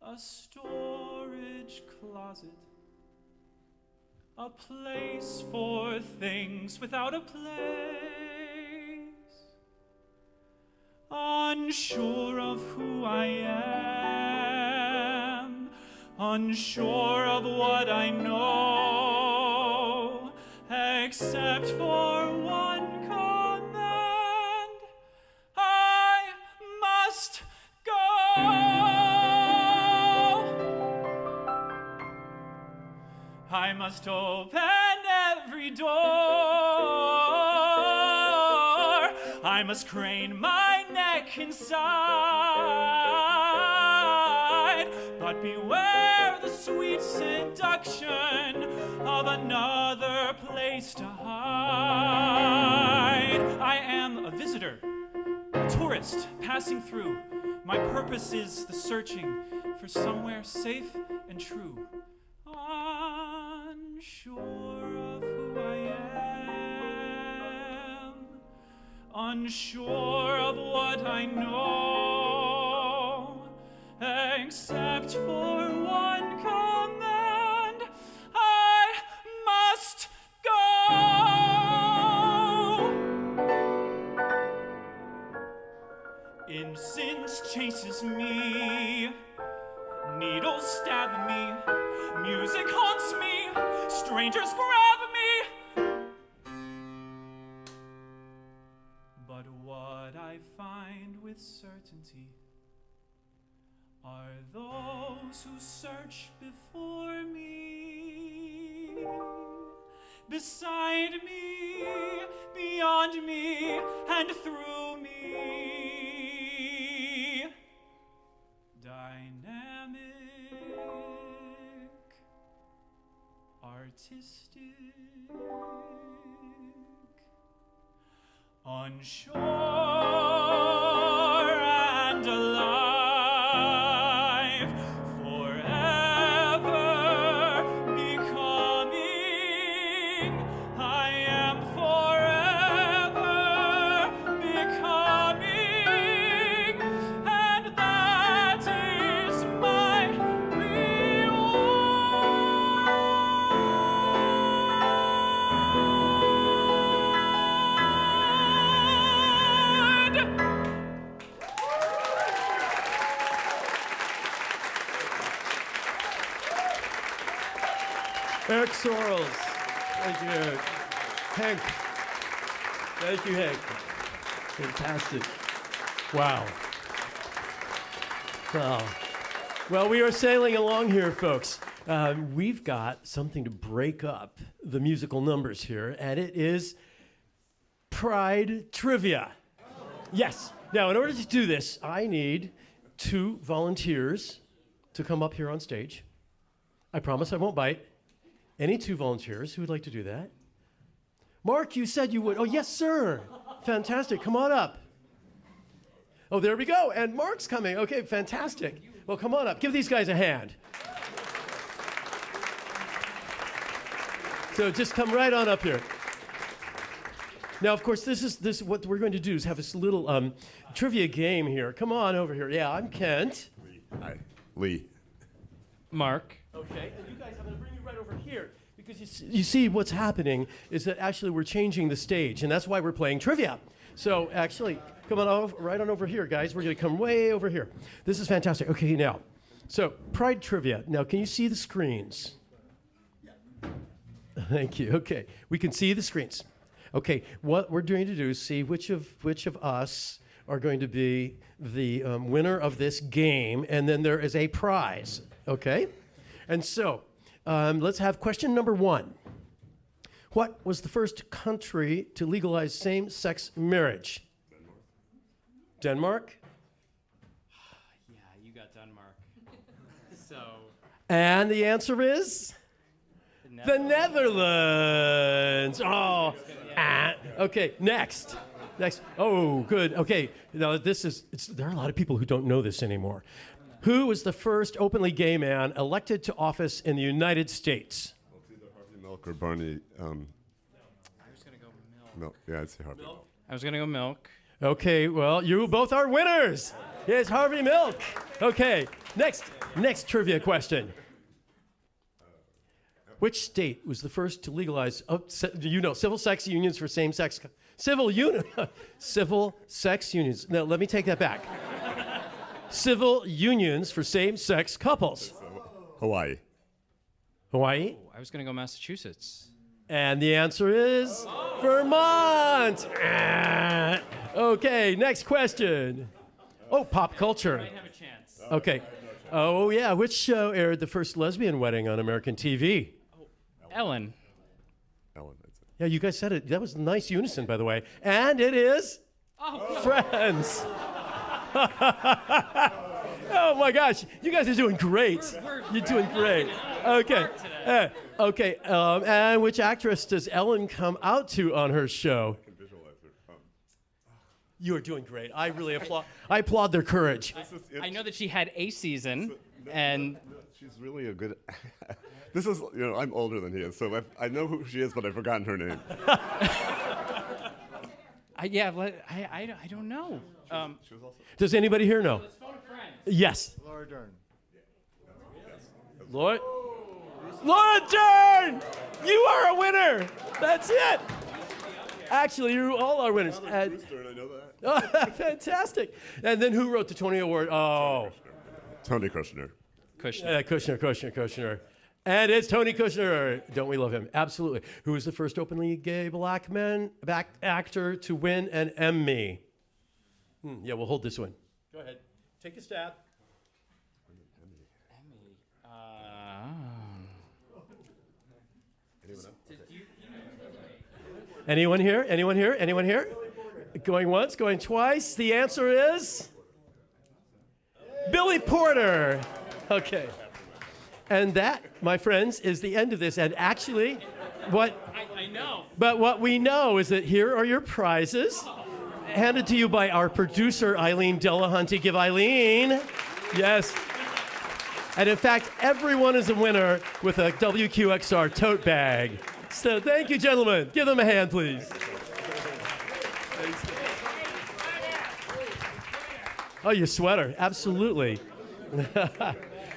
H: A storage closet, a place for things without a place. Unsure of who I am, unsure of what I know, except for one command: I must go. I must open every door. I must crane my neck inside. But beware the sweet seduction of another place to hide. I am a visitor, a tourist passing through. My purpose is the searching for somewhere safe and true. Unsure of who I am, unsure of what I know, except for one command: I must go. Incense chases me, needles stab me, music haunts me, strangers grab me. But what I find with certainty are those who search before me, beside me, beyond me, and through me. Dynamic, artistic, unsure and alive, forever becoming. I am forever becoming, and that is my
B: Eric Sorrels. Thank you, Eric. Hank. Thank you, Hank. Fantastic. Wow. Wow. Well, we are sailing along here, folks. We've got something to break up the musical numbers here, and it is Pride Trivia. Yes. Now, in order to do this, I need 2 volunteers to come up here on stage. I promise I won't bite. Any 2 volunteers who would like to do that? Mark, you said you would. Oh, yes, sir. Fantastic. Come on up. Oh, there we go. And Mark's coming. Okay, fantastic. Well, come on up. Give these guys a hand. So just come right on up here. Now, of course, this what we're going to do is have this little trivia game here. Come on over here. Yeah, I'm Kent.
I: Hi, Lee.
H: Mark.
B: Okay, and you guys, I'm going to bring you right over here because you see what's happening is that actually we're changing the stage, and that's why we're playing trivia. So actually, come on right on over here, guys. We're going to come way over here. This is fantastic. Okay, now, so Pride Trivia. Now, can you see the screens? Yeah. Thank you. Okay, we can see the screens. Okay, what we're going to do is see which of us are going to be the winner of this game, and then there is a prize. Okay. And so, let's have question number 1. What was the first country to legalize same-sex marriage? Denmark?
G: Yeah, you got Denmark. So.
B: And the answer is? The Netherlands. Oh. Okay, next. Oh, good. Okay, now there are a lot of people who don't know this anymore. Who was the first openly gay man elected to office in the United States?
I: Well, it's either Harvey Milk or Barney.
G: I was gonna go Milk.
I: Yeah, I'd say Harvey Milk.
G: I was gonna go Milk.
B: Okay, well, you both are winners. It's Harvey Milk. Okay, next trivia question. Which state was the first to legalize, civil sex unions for same-sex, civil sex unions. Now, let me take that back. Civil unions for same-sex couples.
I: Hawaii.
B: Hawaii?
J: I was going to go Massachusetts.
B: And the answer is Vermont. Okay, next question. Oh, pop culture.
G: Might have a chance.
B: Okay. Oh, yeah. Which show aired the first lesbian wedding on American TV?
J: Ellen.
I: Ellen, I'd say.
B: Yeah, you guys said it. That was nice unison, by the way. And it is Friends. Oh, my gosh. You guys are doing great. You're doing great. Okay. Okay. And which actress does Ellen come out to on her show?
I: I can visualize her.
B: You are doing great. I really applaud their courage.
J: I know that she had a season, and
I: She's really a good. This is, I'm older than he is, so I know who she is, but I've forgotten her name.
J: I don't know.
B: Does anybody here know?
J: Let's phone a friend.
B: Yes.
K: Laura Dern.
B: Laura Dern! You are a winner! That's it! Actually, you all are winners.
I: Brewster, I know that.
B: Oh, fantastic. And then who wrote the Tony Award? Oh.
I: Tony Kushner.
B: Kushner. And it's Tony Kushner. Don't we love him? Absolutely. Who was the first openly gay black actor to win an Emmy? Yeah, we'll hold this one. Go ahead. Take a stab. Anyone here? Going once, going twice. The answer is Billy Porter. Okay. And that, my friends, is the end of this. And actually, I know. But what we know is that here are your prizes, handed to you by our producer, Eileen Delahunty. Give Eileen. Yes. And in fact, everyone is a winner with a WQXR tote bag. So thank you, gentlemen. Give them a hand, please. Oh, your sweater. Absolutely.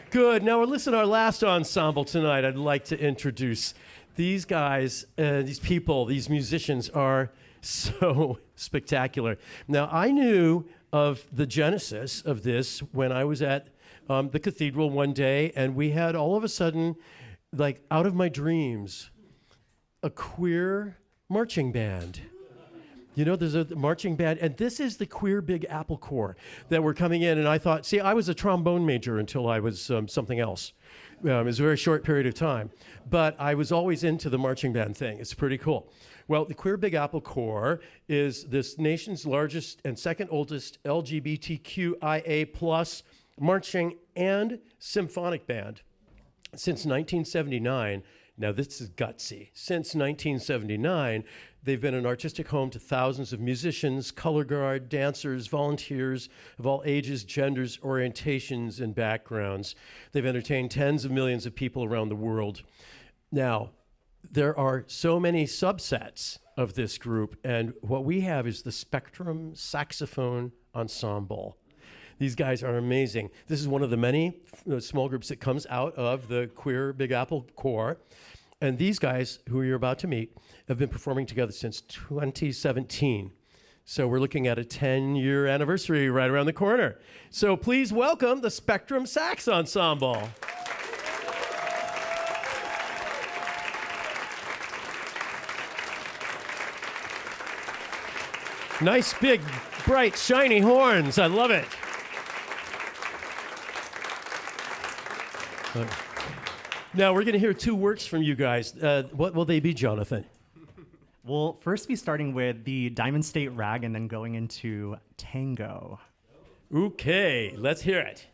B: Good. Now, listen, our last ensemble tonight, I'd like to introduce these guys, these people, these musicians are so spectacular. Now, I knew of the genesis of this when I was at the cathedral one day, and we had all of a sudden, like out of my dreams, a queer marching band. You know, there's a marching band, and this is the Queer Big Apple Corps that were coming in, and I thought, see, I was a trombone major until I was something else. It was a very short period of time, but I was always into the marching band thing. It's pretty cool. Well, the Queer Big Apple Corps is this nation's largest and second oldest LGBTQIA plus marching and symphonic band since 1979. Now, this is gutsy. Since 1979, they've been an artistic home to thousands of musicians, color guard, dancers, volunteers of all ages, genders, orientations, and backgrounds. They've entertained tens of millions of people around the world. Now, there are so many subsets of this group, and what we have is the Spectrum Saxophone Ensemble. These guys are amazing. This is one of the many small groups that comes out of the Queer Big Apple Corps. And these guys, who you're about to meet, have been performing together since 2017. So we're looking at a 10-year anniversary right around the corner. So please welcome the Spectrum Sax Ensemble. Nice, big, bright, shiny horns. I love it. Now, we're going to hear two works from you guys. What will they be, Jonathan?
K: We'll first be starting with the Diamond State Rag and then going into Tango.
B: Okay, let's hear it.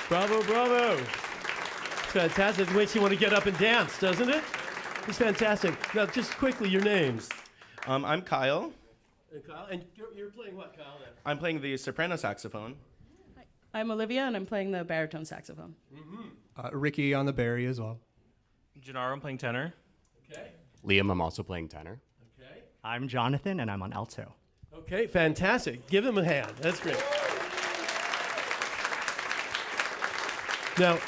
B: Bravo, bravo. It's fantastic. It makes you want to get up and dance, doesn't it? It's fantastic. Now, just quickly, your names.
L: I'm Kyle.
B: And you're playing what, Kyle? Then?
L: I'm playing the soprano saxophone.
M: I'm Olivia, and I'm playing the baritone saxophone.
N: Ricky on the Barry as well.
O: Gennaro, I'm playing tenor.
B: Okay.
P: Liam, I'm also playing tenor.
B: Okay.
K: I'm Jonathan, and I'm on alto.
B: Okay, fantastic. Give him a hand. That's great. Now,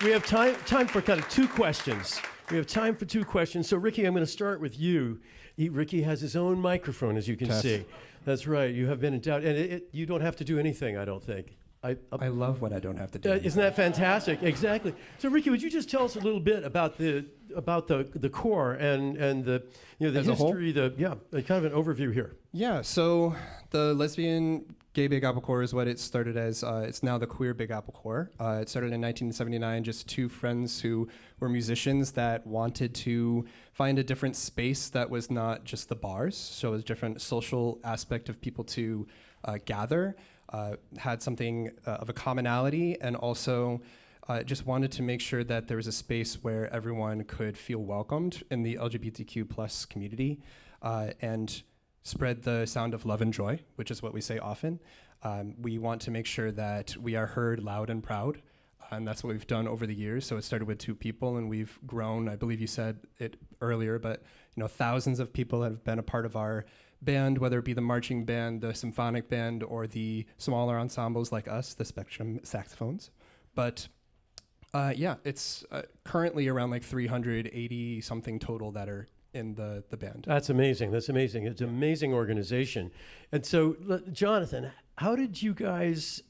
B: we have time for kind of two questions. We have time for two questions. So, Ricky, I'm going to start with you. Ricky has his own microphone, as you can see. That's right. You have been in doubt. And you don't have to do anything, I don't think.
N: I love what I don't have to do.
B: Isn't that fantastic? Exactly. So, Ricky, would you just tell us a little bit about the core and the the
N: As a whole?
B: history, kind of an overview here.
N: Yeah, so the lesbian gay Big Apple Corps is what it started as. It's now the queer Big Apple Corps. It started in 1979, just two friends who were musicians that wanted to find a different space that was not just the bars, so it was a different social aspect of people to gather, had something of a commonality, and also just wanted to make sure that there was a space where everyone could feel welcomed in the LGBTQ plus community, and spread the sound of love and joy, which is what we say often. We want to make sure that we are heard loud and proud, and that's what we've done over the years. So it started with two people, and we've grown. I believe you said it earlier, but thousands of people have been a part of our band, whether it be the marching band, the symphonic band, or the smaller ensembles like us, the Spectrum Saxophones. But Yeah, it's currently around like 380 something total that are in the band.
B: That's amazing. That's amazing. It's an amazing organization. And so, Jonathan, how did you guys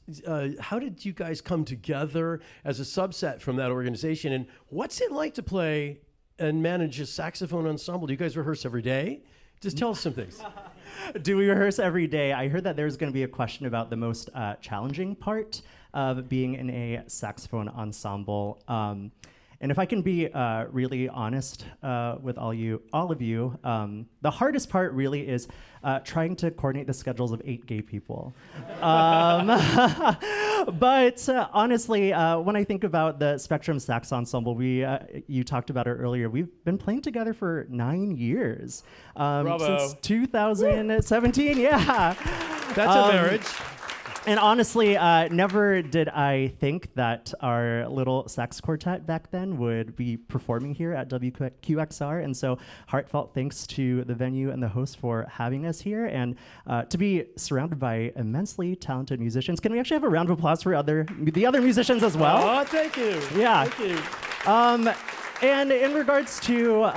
B: come together as a subset from that organization? And what's it like to play and manage a saxophone ensemble? Do you guys rehearse every day? Just tell us some things.
K: Do we rehearse every day? I heard that there's going to be a question about the most challenging part of being in a saxophone ensemble. And if I can be really honest with all of you, the hardest part really is trying to coordinate the schedules of 8 gay people. But honestly, when I think about the Spectrum Sax Ensemble, you talked about it earlier, we've been playing together for 9 years. Since 2017, yeah.
B: That's a marriage.
K: And honestly, never did I think that our little sax quartet back then would be performing here at WQXR. And so heartfelt thanks to the venue and the host for having us here, and to be surrounded by immensely talented musicians. Can we actually have a round of applause for the other musicians as well?
B: Oh, thank you.
K: Yeah.
B: Thank you.
K: And in regards to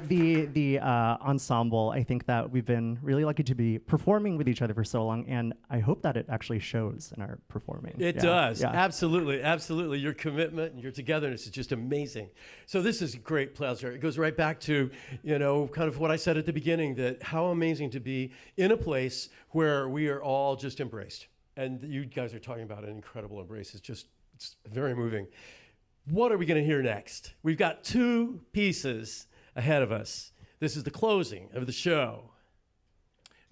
K: the ensemble, I think that we've been really lucky to be performing with each other for so long, and I hope that it actually shows in our performing.
B: It does. Yeah. Absolutely. Absolutely. Your commitment and your togetherness is just amazing. So this is a great pleasure. It goes right back to, kind of what I said at the beginning, that how amazing to be in a place where we are all just embraced. And you guys are talking about an incredible embrace. It's very moving. What are we going to hear next? We've got 2 pieces ahead of us. This is the closing of the show.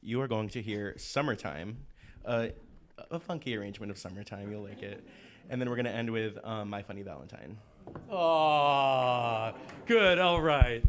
L: You are going to hear Summertime, a funky arrangement of Summertime. You'll like it. And then we're going to end with My Funny Valentine.
B: Aw, good. All right.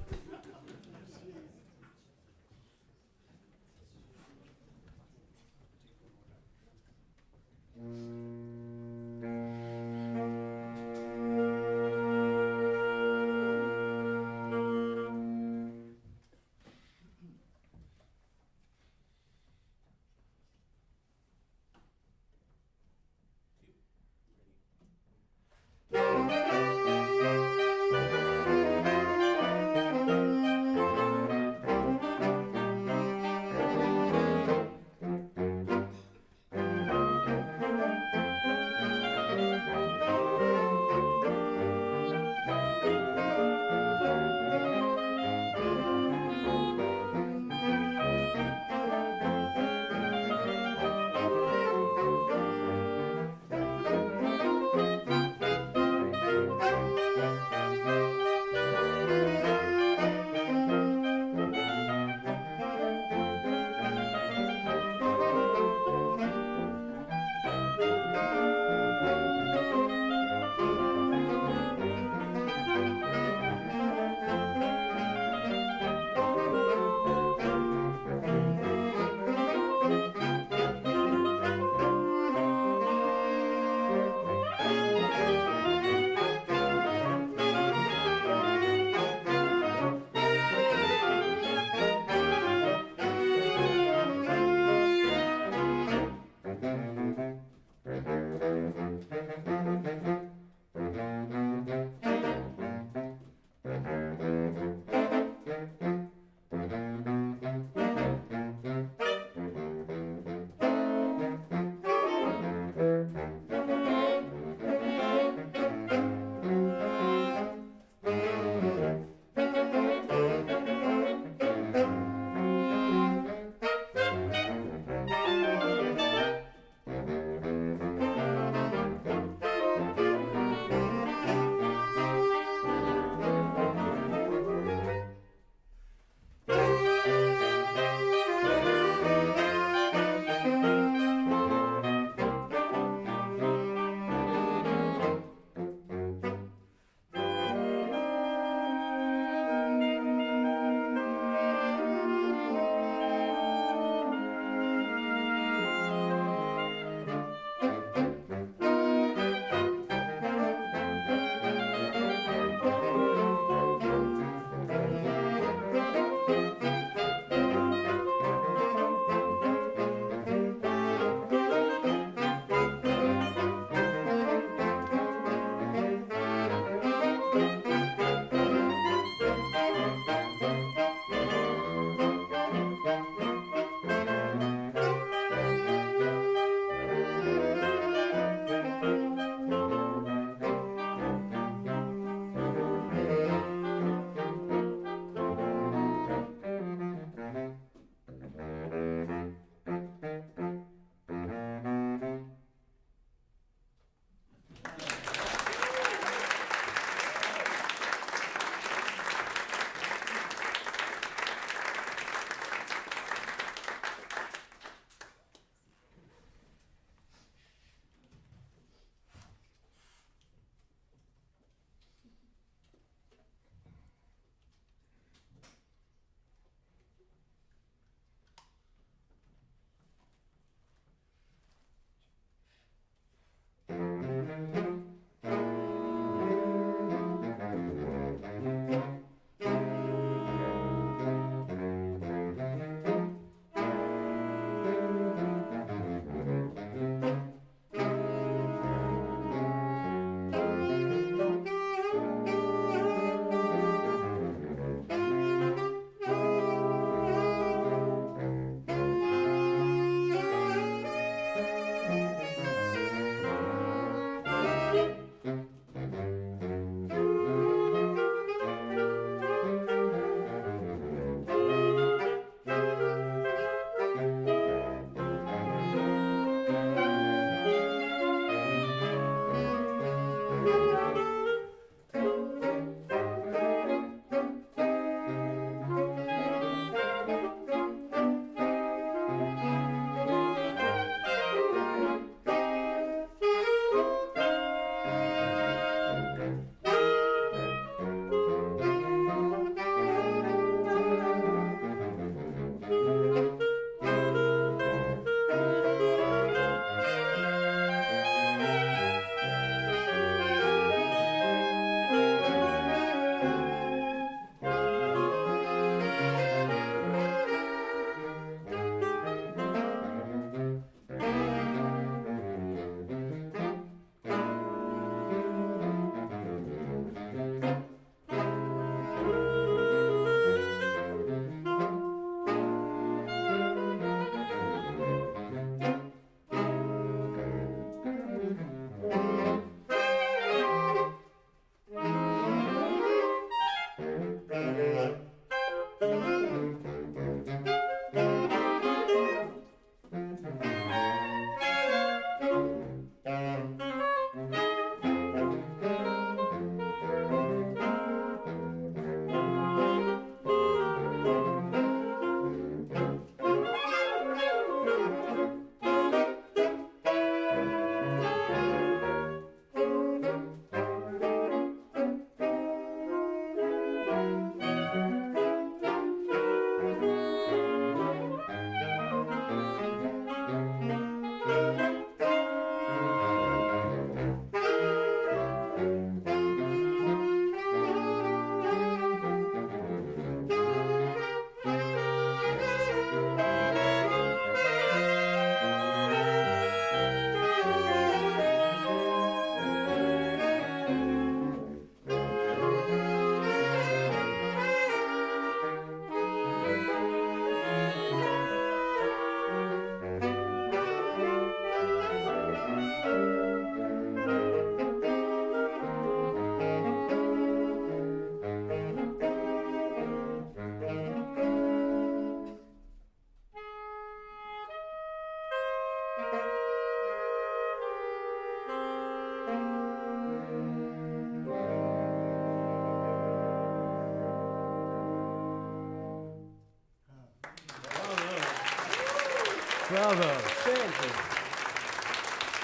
B: Bravo. Thank you.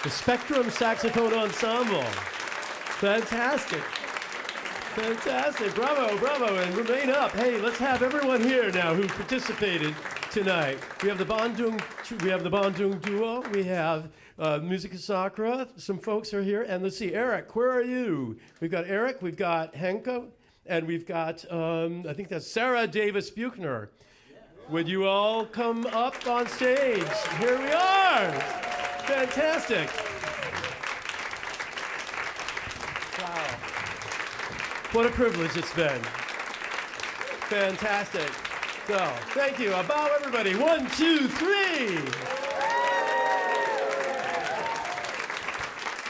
B: The Spectrum Saxophone Ensemble. Fantastic. Fantastic. Bravo, bravo. And remain up. Hey, let's have everyone here now who participated tonight. We have the Bandung Duo. We have Musica Sacra. Some folks are here. And let's see, Eric, where are you? We've got Eric, we've got Henko, and we've got, I think that's Sara Davis Buechner. Would you all come up on stage? Here we are. Fantastic. Wow. What a privilege it's been. Fantastic. So, thank you. A bow, everybody. 1, 2, 3.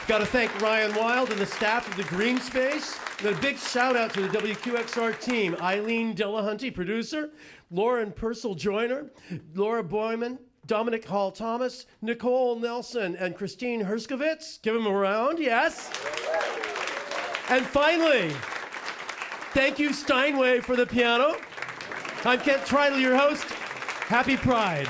B: Got to thank Ryan Wild and the staff of the Greene Space. And a big shout out to the WQXR team. Eileen Delahunty, producer. Lauren Purcell Joyner. Laura Boyman. Dominic Hall Thomas. Nicole Nelson. And Christine Herskovitz. Give them a round, yes. And finally, thank you, Steinway, for the piano. I'm Kent Tritle, your host. Happy Pride.